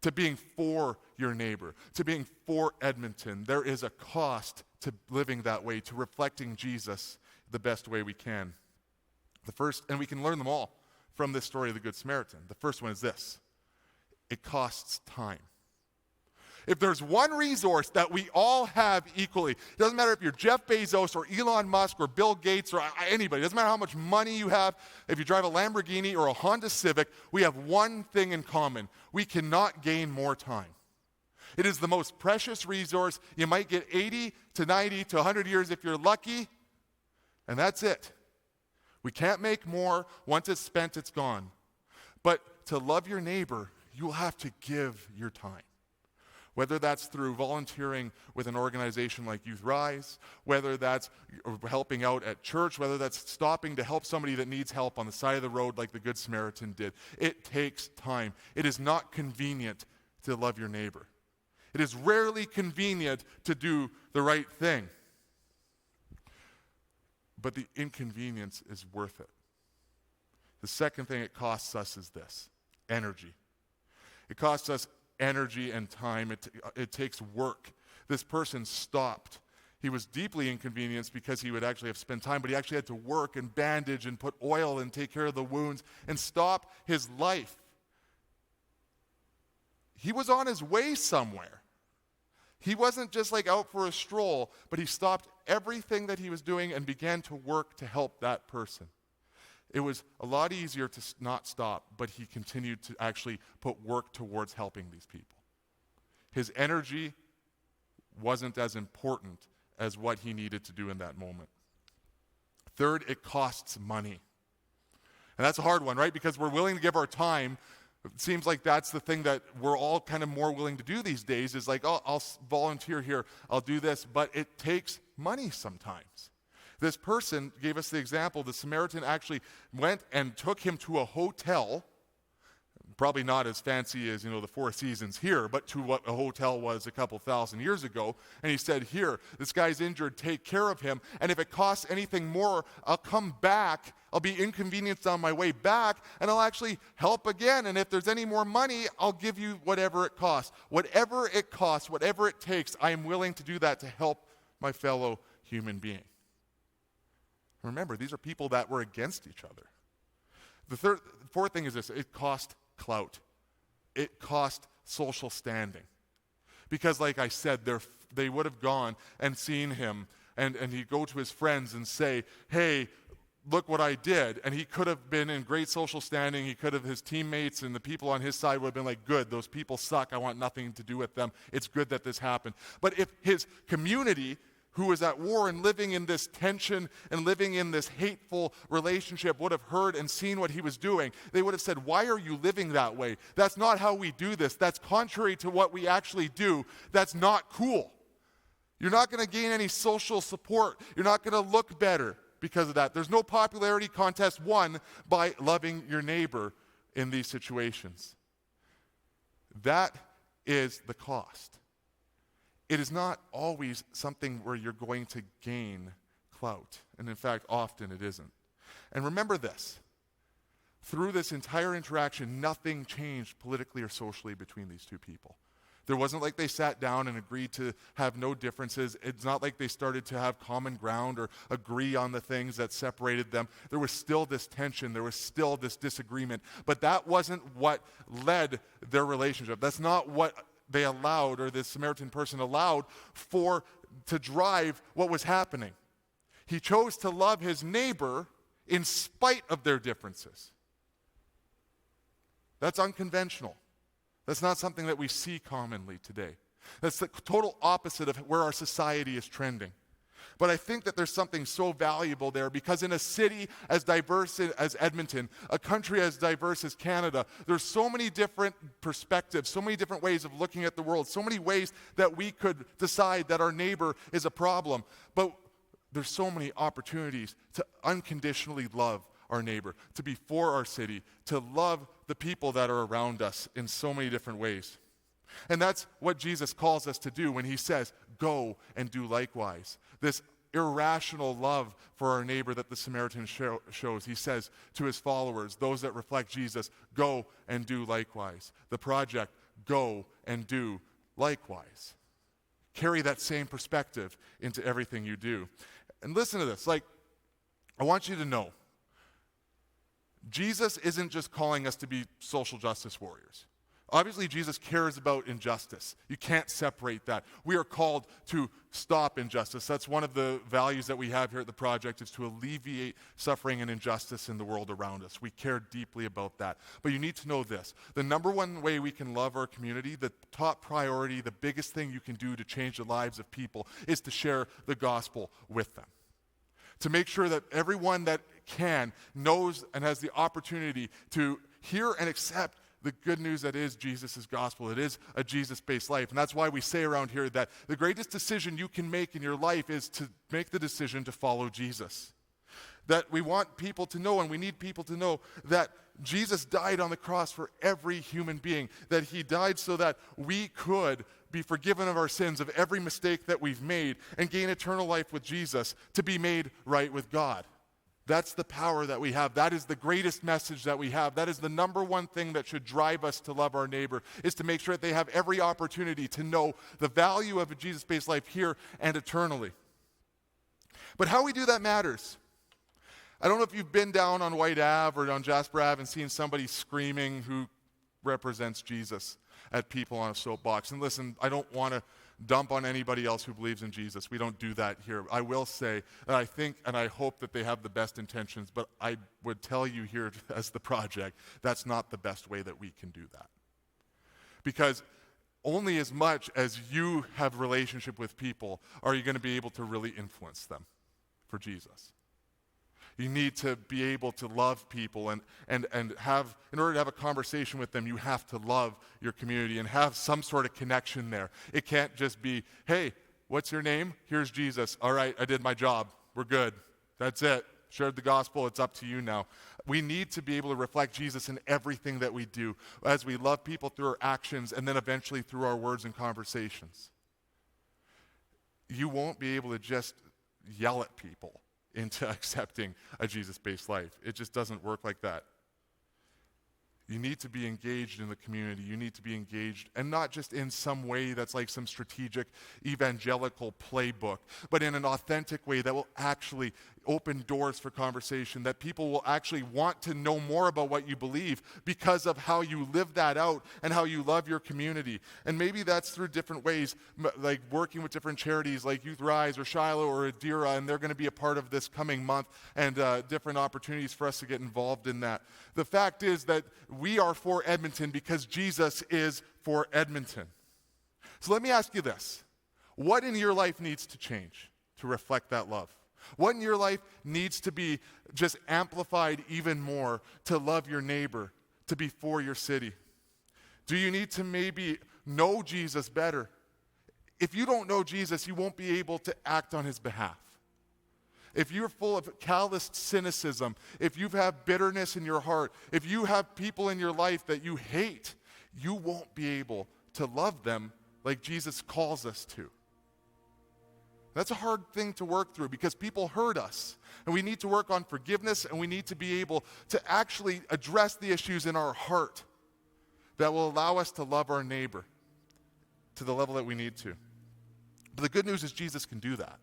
to being for your neighbor, to being for Edmonton. There is a cost to living that way, to reflecting Jesus the best way we can. The first, and we can learn them all from this story of the Good Samaritan. The first one is this: it costs time. If there's one resource that we all have equally, it doesn't matter if you're Jeff Bezos or Elon Musk or Bill Gates or anybody, it doesn't matter how much money you have, if you drive a Lamborghini or a Honda Civic, we have one thing in common: we cannot gain more time. It is the most precious resource. You might get 80 to 90 to 100 years if you're lucky, and that's it. We can't make more. Once it's spent, it's gone. But to love your neighbor, you will have to give your time. Whether that's through volunteering with an organization like Youth Rise, whether that's helping out at church, whether that's stopping to help somebody that needs help on the side of the road like the Good Samaritan did. It takes time. It is not convenient to love your neighbor. It is rarely convenient to do the right thing. But the inconvenience is worth it. The second thing it costs us is this: energy. It costs us energy and time. It takes work. This person stopped. He was deeply inconvenienced because he would actually have spent time, but he actually had to work and bandage and put oil and take care of the wounds and stop his life. He was on his way somewhere. He wasn't just out for a stroll, but he stopped everything that he was doing and began to work to help that person. It was a lot easier to not stop, but he continued to actually put work towards helping these people. His energy wasn't as important as what he needed to do in that moment. Third, it costs money. And that's a hard one, right? Because we're willing to give our time. It seems like that's the thing that we're all kind of more willing to do these days, is I'll volunteer here, I'll do this, but it takes money sometimes. This person gave us the example. The Samaritan actually went and took him to a hotel, probably not as fancy as, the Four Seasons here, but to what a hotel was a couple thousand years ago. And he said, here, this guy's injured, take care of him. And if it costs anything more, I'll come back. I'll be inconvenienced on my way back, and I'll actually help again. And if there's any more money, I'll give you whatever it costs. Whatever it costs, whatever it takes, I am willing to do that to help my fellow human being. Remember, these are people that were against each other. The fourth thing is this: it cost clout. It cost social standing. Because like I said, they would have gone and seen him, and he'd go to his friends and say, hey, look what I did. And he could have been in great social standing. His teammates and the people on his side would have been like, good, those people suck. I want nothing to do with them. It's good that this happened. But if his community, who is at war and living in this tension and living in this hateful relationship would have heard and seen what he was doing, they would have said, why are you living that way? That's not how we do this. That's contrary to what we actually do. That's not cool. You're not going to gain any social support. You're not going to look better because of that. There's no popularity contest won by loving your neighbor in these situations. That is the cost. It is not always something where you're going to gain clout. And in fact, often it isn't. And remember this. Through this entire interaction, nothing changed politically or socially between these two people. There wasn't like they sat down and agreed to have no differences. It's not like they started to have common ground or agree on the things that separated them. There was still this tension. There was still this disagreement. But that wasn't what led their relationship. That's not what they allowed, or this Samaritan person allowed to drive what was happening. He chose to love his neighbor in spite of their differences. That's unconventional. That's not something that we see commonly today. That's the total opposite of where our society is trending. But I think that there's something so valuable there, because in a city as diverse as Edmonton, a country as diverse as Canada, there's so many different perspectives, so many different ways of looking at the world, so many ways that we could decide that our neighbor is a problem. But there's so many opportunities to unconditionally love our neighbor, to be for our city, to love the people that are around us in so many different ways. And that's what Jesus calls us to do when he says, go and do likewise. This irrational love for our neighbor that the Samaritan shows. He says to his followers, those that reflect Jesus, go and do likewise. The project, go and do likewise. Carry that same perspective into everything you do. And listen to this, I want you to know, Jesus isn't just calling us to be social justice warriors. Obviously, Jesus cares about injustice. You can't separate that. We are called to stop injustice. That's one of the values that we have here at the project, is to alleviate suffering and injustice in the world around us. We care deeply about that. But you need to know this. The number one way we can love our community, the top priority, the biggest thing you can do to change the lives of people, is to share the gospel with them. To make sure that everyone that can knows and has the opportunity to hear and accept the good news that is Jesus' gospel. It is a Jesus-based life. And that's why we say around here that the greatest decision you can make in your life is to make the decision to follow Jesus. That we want people to know, and we need people to know, that Jesus died on the cross for every human being. That he died so that we could be forgiven of our sins, of every mistake that we've made, and gain eternal life with Jesus, to be made right with God. That's the power that we have. That is the greatest message that we have. That is the number one thing that should drive us to love our neighbor, is to make sure that they have every opportunity to know the value of a Jesus-based life here and eternally. But how we do that matters. I don't know if you've been down on White Ave or on Jasper Ave and seen somebody screaming who represents Jesus at people on a soapbox. And listen, I don't want to dump on anybody else who believes in Jesus. We don't do that here. I will say that I think and I hope that they have the best intentions, but I would tell you here as the project, that's not the best way that we can do that. Because only as much as you have relationship with people are you going to be able to really influence them for Jesus. You need to be able to love people and have, in order to have a conversation with them, you have to love your community and have some sort of connection there. It can't just be, hey, what's your name? Here's Jesus. All right, I did my job. We're good. That's it. Shared the gospel. It's up to you now. We need to be able to reflect Jesus in everything that we do as we love people through our actions and then eventually through our words and conversations. You won't be able to just yell at people into accepting a Jesus-based life. It just doesn't work like that. You need to be engaged in the community. You need to be engaged, and not just in some way that's like some strategic evangelical playbook, but in an authentic way that will actually open doors for conversation, that people will actually want to know more about what you believe because of how you live that out and how you love your community. And maybe that's through different ways, like working with different charities like Youth Rise or Shiloh or Adira, and they're going to be a part of this coming month, and different opportunities for us to get involved in that. The fact is that we are for Edmonton because Jesus is for Edmonton. So let me ask you this. What in your life needs to change? to reflect that love? What in your life needs to be just amplified even more to love your neighbor, to be for your city? Do you need to maybe know Jesus better? If you don't know Jesus, you won't be able to act on his behalf. If you're full of calloused cynicism, if you have bitterness in your heart, if you have people in your life that you hate, you won't be able to love them like Jesus calls us to. That's a hard thing to work through because people hurt us. And we need to work on forgiveness, and we need to be able to actually address the issues in our heart that will allow us to love our neighbor to the level that we need to. But the good news is Jesus can do that.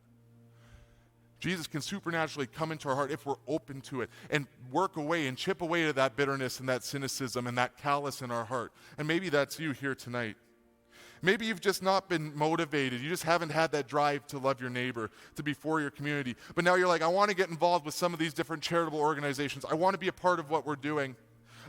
Jesus can supernaturally come into our heart if we're open to it and work away and chip away at that bitterness and that cynicism and that callous in our heart. And maybe that's you here tonight. Maybe you've just not been motivated. You just haven't had that drive to love your neighbor, to be for your community. But now you're like, I want to get involved with some of these different charitable organizations. I want to be a part of what we're doing.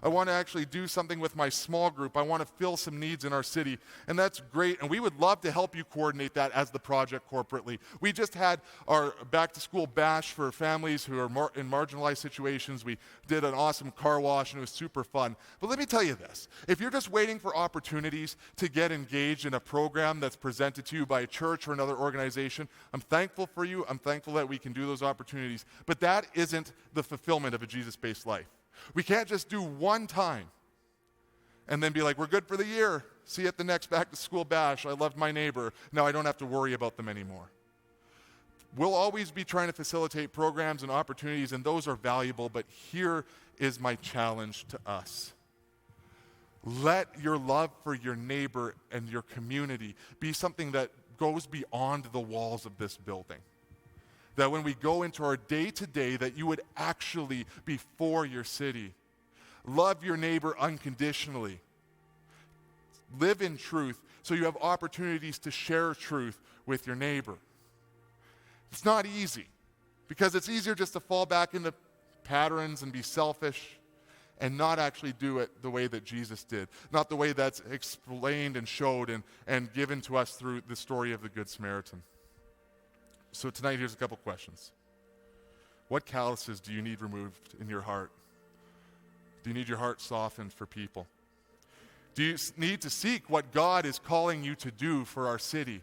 I want to actually do something with my small group. I want to fill some needs in our city. And that's great. And we would love to help you coordinate that as the project corporately. We just had our back-to-school bash for families who are in marginalized situations. We did an awesome car wash, and it was super fun. But let me tell you this. If you're just waiting for opportunities to get engaged in a program that's presented to you by a church or another organization, I'm thankful for you. I'm thankful that we can do those opportunities. But that isn't the fulfillment of a Jesus-based life. We can't just do one time and then be like, we're good for the year. See you at the next back-to-school bash. I loved my neighbor. Now I don't have to worry about them anymore. We'll always be trying to facilitate programs and opportunities, and those are valuable, but here is my challenge to us. Let your love for your neighbor and your community be something that goes beyond the walls of this building. That when we go into our day-to-day, that you would actually be for your city. Love your neighbor unconditionally. Live in truth so you have opportunities to share truth with your neighbor. It's not easy because it's easier just to fall back into patterns and be selfish and not actually do it the way that Jesus did. Not the way that's explained and showed and given to us through the story of the Good Samaritan. So tonight, here's a couple questions. What calluses do you need removed in your heart? Do you need your heart softened for people? Do you need to seek what God is calling you to do for our city?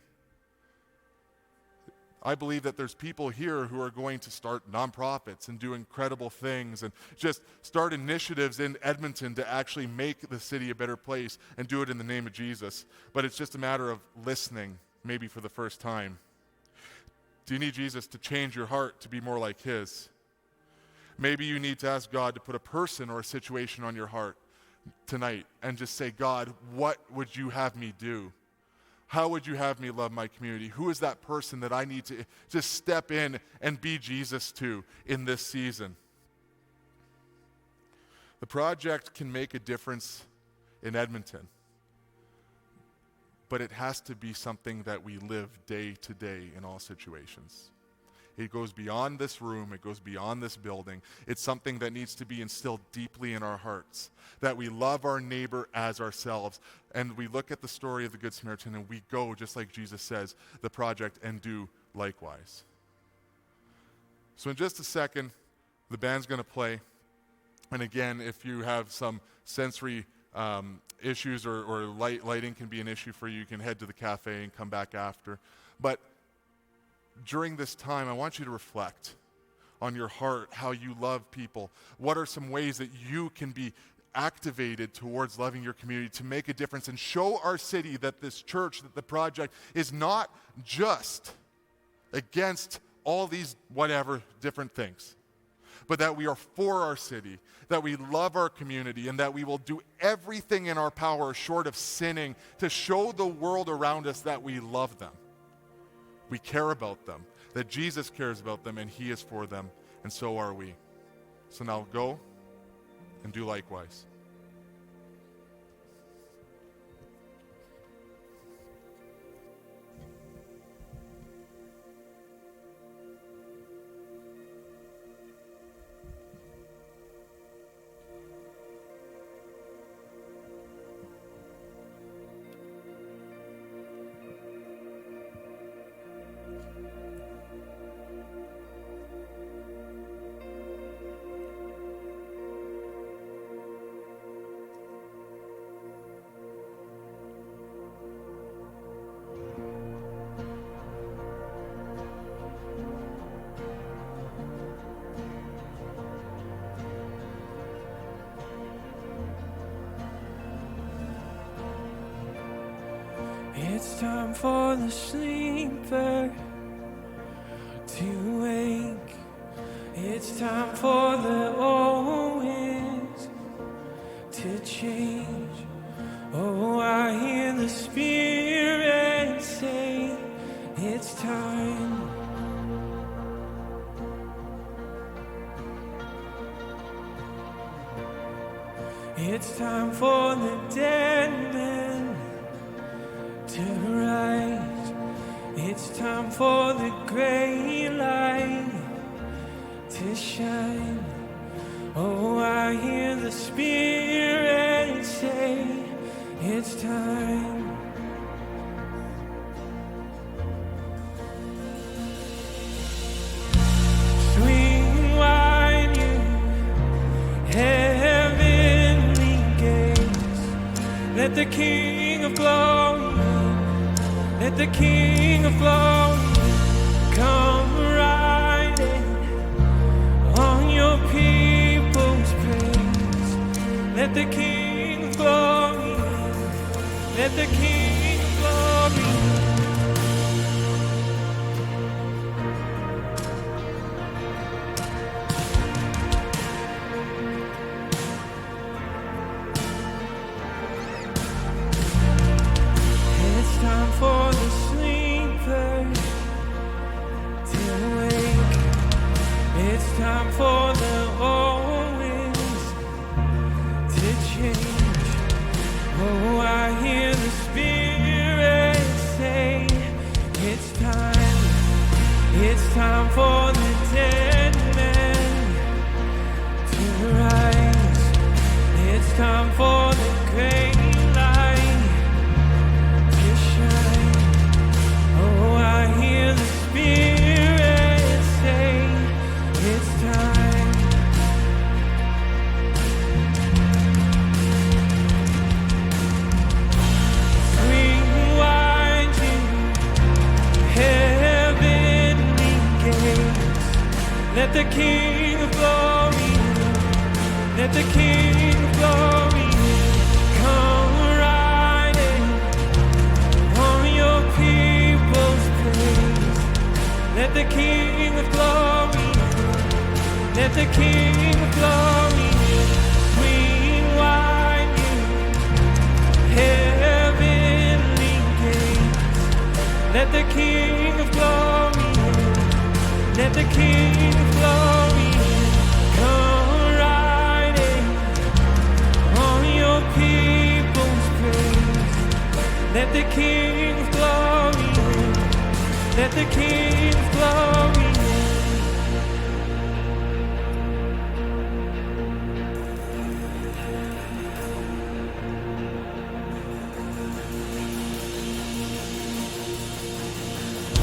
I believe that there's people here who are going to start nonprofits and do incredible things and just start initiatives in Edmonton to actually make the city a better place and do it in the name of Jesus. But it's just a matter of listening, maybe for the first time. Do you need Jesus to change your heart to be more like his? Maybe you need to ask God to put a person or a situation on your heart tonight and just say, God, what would you have me do? How would you have me love my community? Who is that person that I need to just step in and be Jesus to in this season? The project can make a difference in Edmonton, but it has to be something that we live day to day in all situations. It goes beyond this room. It goes beyond this building. It's something that needs to be instilled deeply in our hearts, that we love our neighbor as ourselves. And we look at the story of the Good Samaritan and we go, just like Jesus says, the project, and do likewise. So in just a second, the band's going to play. And again, if you have some sensory issues or lighting can be an issue for you, you can head to the cafe and come back after. But during this time, I want you to reflect on your heart, how you love people. What are some ways that you can be activated towards loving your community to make a difference and show our city that this church, that the project is not just against all these whatever different things, but that we are for our city, that we love our community, and that we will do everything in our power short of sinning to show the world around us that we love them. We care about them, that Jesus cares about them, and he is for them, and so are we. So now go and do likewise. It's time for the sleeper to wake. It's time for the old winds to change. Oh, I hear the Spirit say it's time. It's time for the dead men to rise. It's time for the gray light to shine. Oh, I hear the Spirit say it's time. Swing wide, you heavenly gates. Let the King of Glory, let the King of Glory come riding on your people's praise. Let the King of Glory, let the King of Glory. It's time for the sleeper to wake. It's time for the old winds to change. Oh, I hear the Spirit say it's time. It's time for the dead men to rise. It's time for the great light to shine. Oh, I hear the Spirit say it's time. Swing wide, you heavenly gates. Let the King of Glory, let the King of Glory come riding on your people's praise. Let the King of Glory, let the King of Glory swing wide, you heavenly gates. Let the King of Glory, let the King of Glory come riding on your people's praise. Let the King of Glory, let the King of Glory.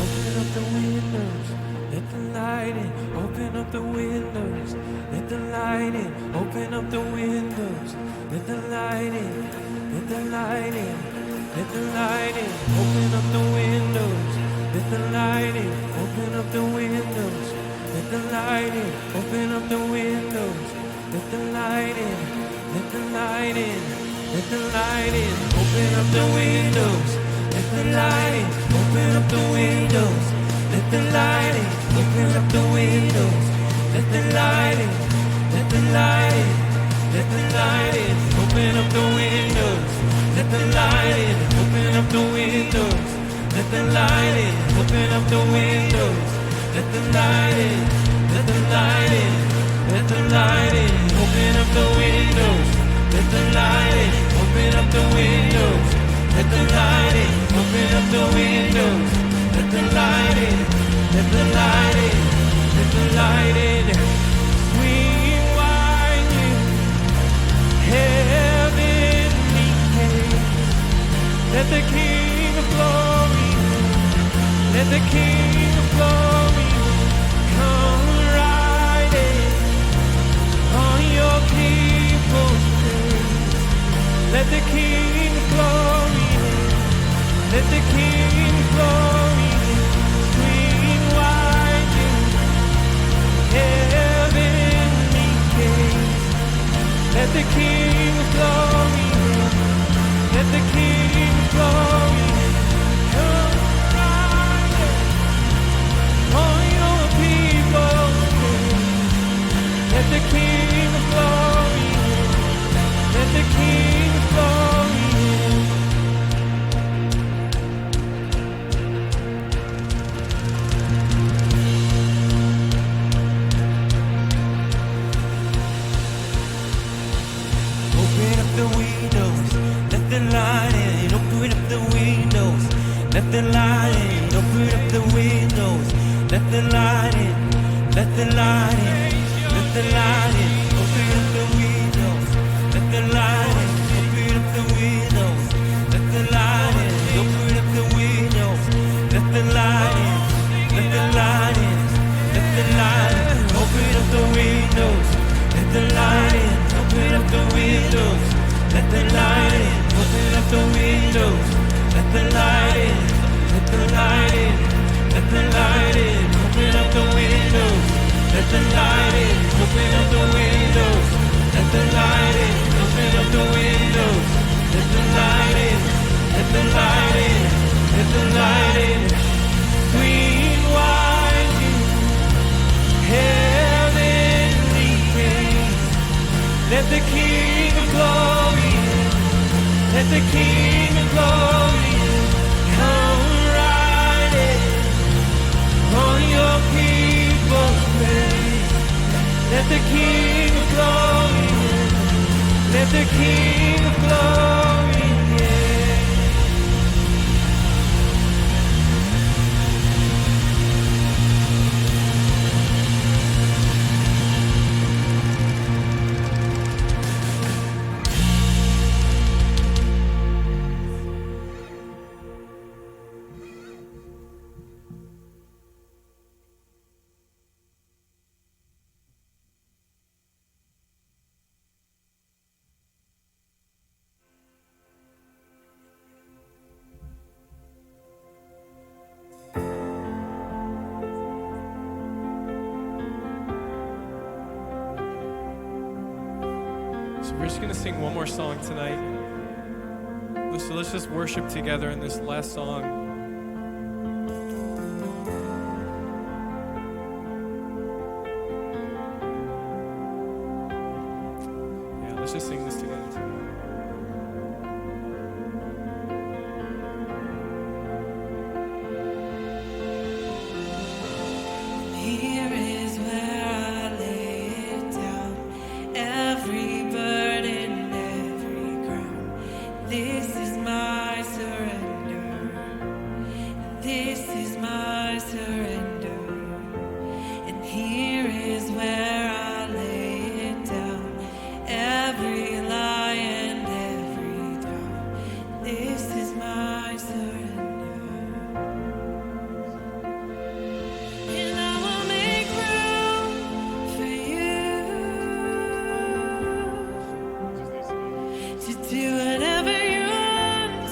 Open up the windows, let the light in. Open up the windows, let the light in. Open up the windows, let the light in. Let the light in, let the light in. Open up the windows, let the light in. Open up the windows, let the light in. Open up the windows, let the light in. Let the light in, let the light in. Open up the windows, let the light in. Open up the windows, let the light in. Open up the windows, let the light in. Let the light in, let the light in. Open up the windows, let the light in. Open up the windows, let the light in. Open up the windows, let the light in. Let the light in, let the light in. Open up the windows, let the light in. Open up the windows, let the light in. Open up the windows, let the light in. Let the light in, let the light in. Swing wide, you heavenly gates. Let the King of Glory, let the King of Glory come riding on your people's praise. Let the King of Glory, let the King of Glory swing wide, you heavenly gates. Let the King of Glory, let the King of Glory the light in, open up the windows. Let the light in, open up the windows. Let the light in, let the light in, let the light in, open up the windows. Let the light in, open up the windows. Let the light in, open up the windows. Let the light in, let the light in, let the light in, open up the windows. Let the light in, open up the windows. Let the light in, open up the windows. Let the light in, let the light in, let the light in, open up the windows. Let the light in, open up the windows. Let the light in, open up the windows. Let the light in, let the light in, let the light in. Green wine, heavenly rays. Let the King of Glory in. Let the King of Glory in. Come riding on your people's praise. Let the King of Glory in. Let the King of Glory in. So we're just going to sing one more song tonight. So let's just worship together in this last song. Yeah, let's just sing this together. Here is where I lay it down, every burden, every crown. This is my surrender. This is my surrender. And here is where I lay it down, every lie and every doubt. This is my surrender. And I will make room for you to do whatever you want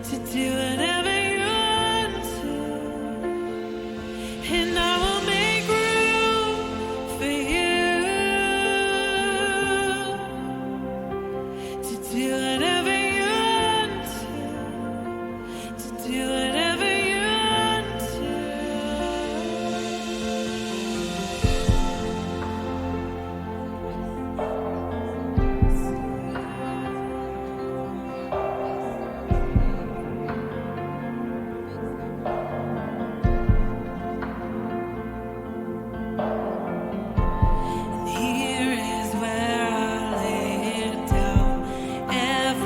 to do whatever you want to. And I will make room for you to do whatever you want to do whatever you want to. And here is where I lay it down, every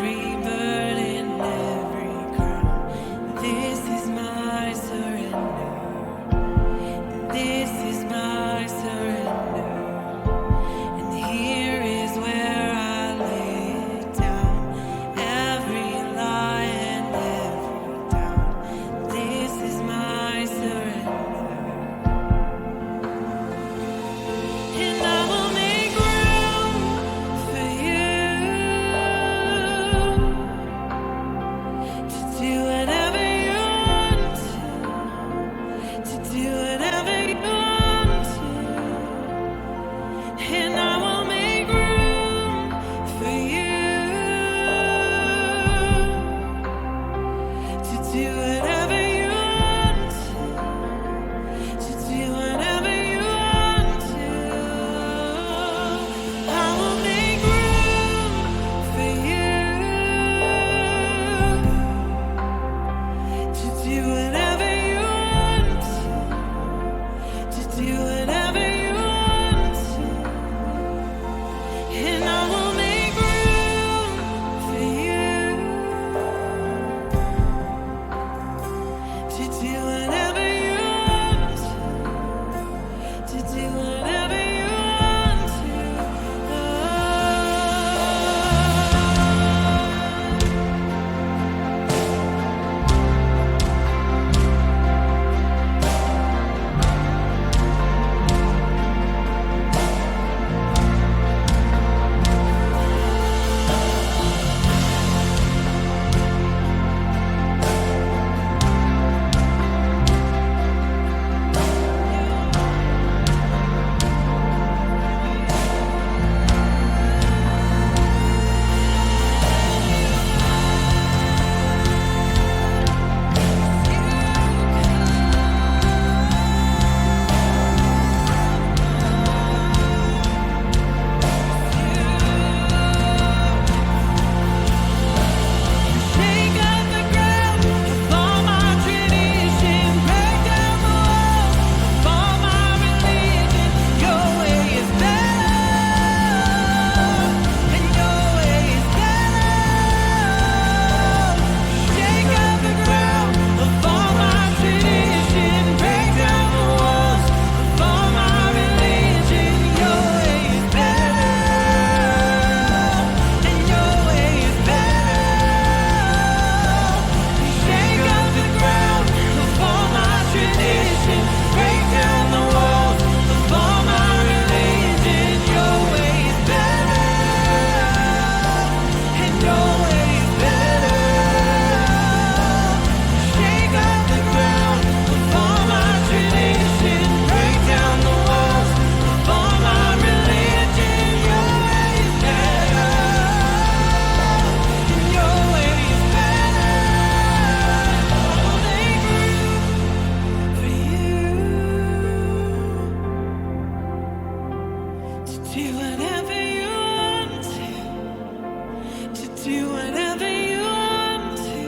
do whatever you want to,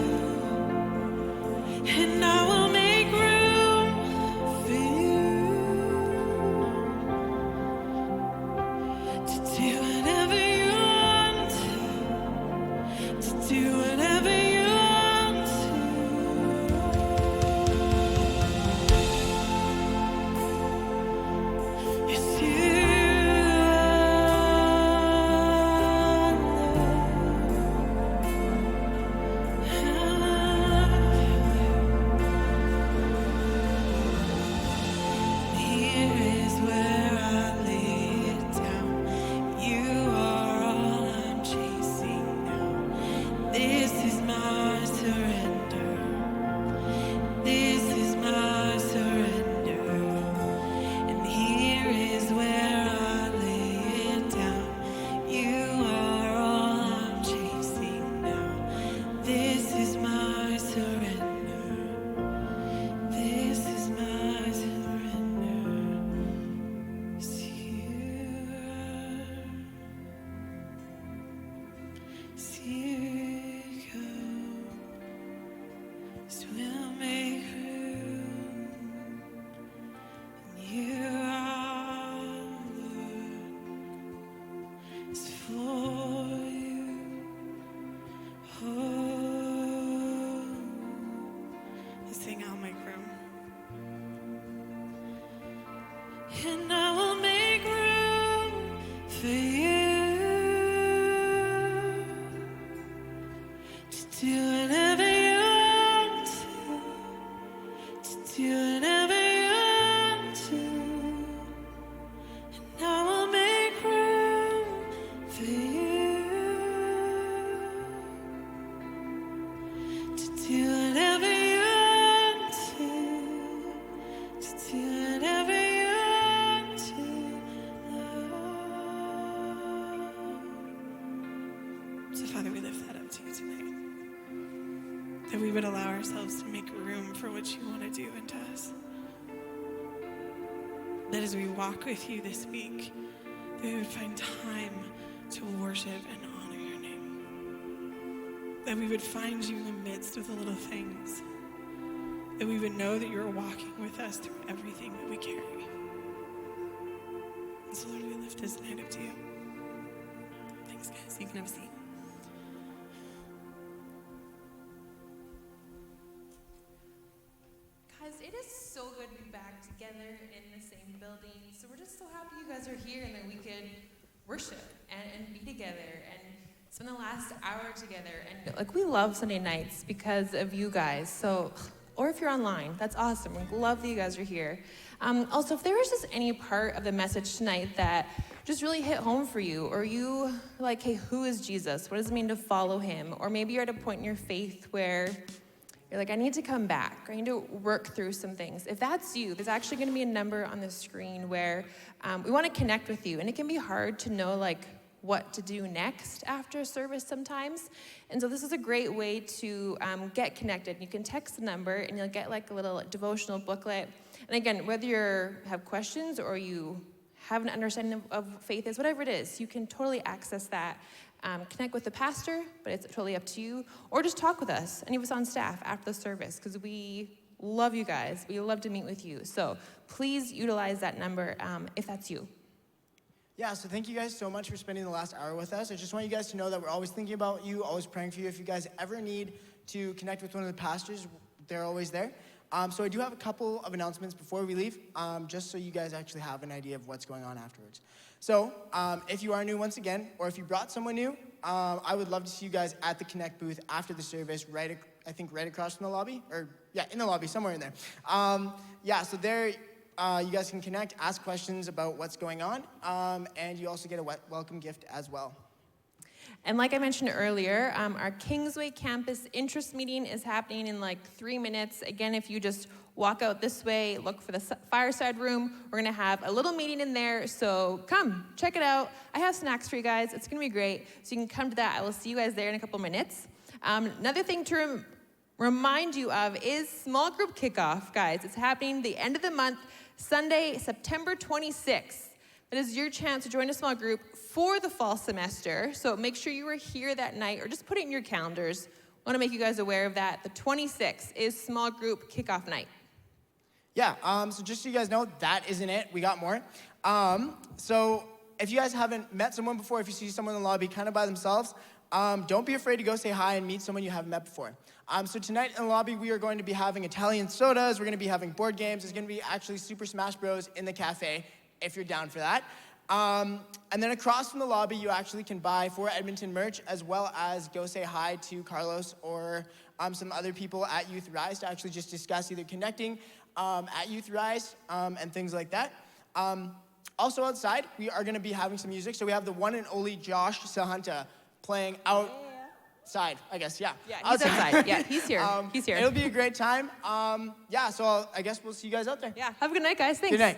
and I will make room for you to do whatever you want to do whatever you want to. Yes, you. Here is where I lay it down. You are all I'm chasing now. This is my surrender. This is my surrender. And here is where I lay it down. You are all I'm chasing now. This is my surrender. This is my surrender. It's you. It's you come. So we'll make room. And you are Lord. It's for you. Oh, let's sing I'll make room. And I will make room for you to do whatever you want to do whatever you want to. And I will make room for you to do whatever you want to do whatever you want to. So Father, we lift that up to you tonight. That we would allow ourselves to make room for what you want to do into us. That as we walk with you this week, that we would find time to worship and honor your name. That we would find you in the midst of the little things. That we would know that you're walking with us through everything that we carry. And so Lord, we lift this night up to you. Thanks, guys. You can have a seat. Guys, it is so good to be back together in the same building. So we're just so happy you guys are here and that we could worship and be together and spend the last hour together. And like, we love Sunday nights because of you guys. So, or if you're online, that's awesome. We love that you guys are here. Also, if there was just any part of the message tonight that just really hit home for you, or you like, hey, who is Jesus? What does it mean to follow him? Or maybe you're at a point in your faith where you're like, I need to come back, or I need to work through some things. If that's you, there's actually gonna be a number on the screen where we wanna connect with you. And it can be hard to know like what to do next after service sometimes. And so this is a great way to get connected. You can text the number and you'll get like a little devotional booklet. And again, whether you have questions or you have an understanding of faith is, whatever it is, you can totally access that. Connect with the pastor, but it's totally up to you. Or just talk with us, any of us on staff after the service, because we love you guys. We love to meet with you. So please utilize that number if that's you. Yeah, so thank you guys so much for spending the last hour with us. I just want you guys to know that we're always thinking about you, always praying for you. If you guys ever need to connect with one of the pastors, they're always there. So I do have a couple of announcements before we leave, just so you guys actually have an idea of what's going on afterwards. So if you are new once again, or if you brought someone new, I would love to see you guys at the Connect booth after the service, right across from the lobby, or yeah, in the lobby, somewhere in there. So there you guys can connect, ask questions about what's going on, and you also get a welcome gift as well. And like I mentioned earlier, our Kingsway campus interest meeting is happening in like 3 minutes. Again, if you just walk out this way, look for the fireside room, we're gonna have a little meeting in there, so come, check it out. I have snacks for you guys, it's gonna be great. So you can come to that, I will see you guys there in a couple minutes. Another thing to remind you of is small group kickoff, guys. It's happening the end of the month, Sunday, September 26th. It is your chance to join a small group for the fall semester. So make sure you are here that night, or just put it in your calendars. I want to make you guys aware of that. The 26th is small group kickoff night. Yeah, so just so you guys know, that isn't it. We got more. So if you guys haven't met someone before, if you see someone in the lobby kind of by themselves, don't be afraid to go say hi and meet someone you haven't met before. So tonight in the lobby, we are going to be having Italian sodas. We're going to be having board games. There's going to be actually Super Smash Bros. In the cafe, if you're down for that. And then across from the lobby, you actually can buy for Edmonton merch, as well as go say hi to Carlos or some other people at Youth Rise to actually just discuss either connecting at Youth Rise and things like that. Also outside, we are going to be having some music. So we have the one and only Josh Sahunta playing outside, I guess, yeah. Yeah, he's outside. Yeah, he's here. He's here. It'll be a great time. Yeah, so I guess we'll see you guys out there. Yeah, have a good night, guys. Thanks. Good night.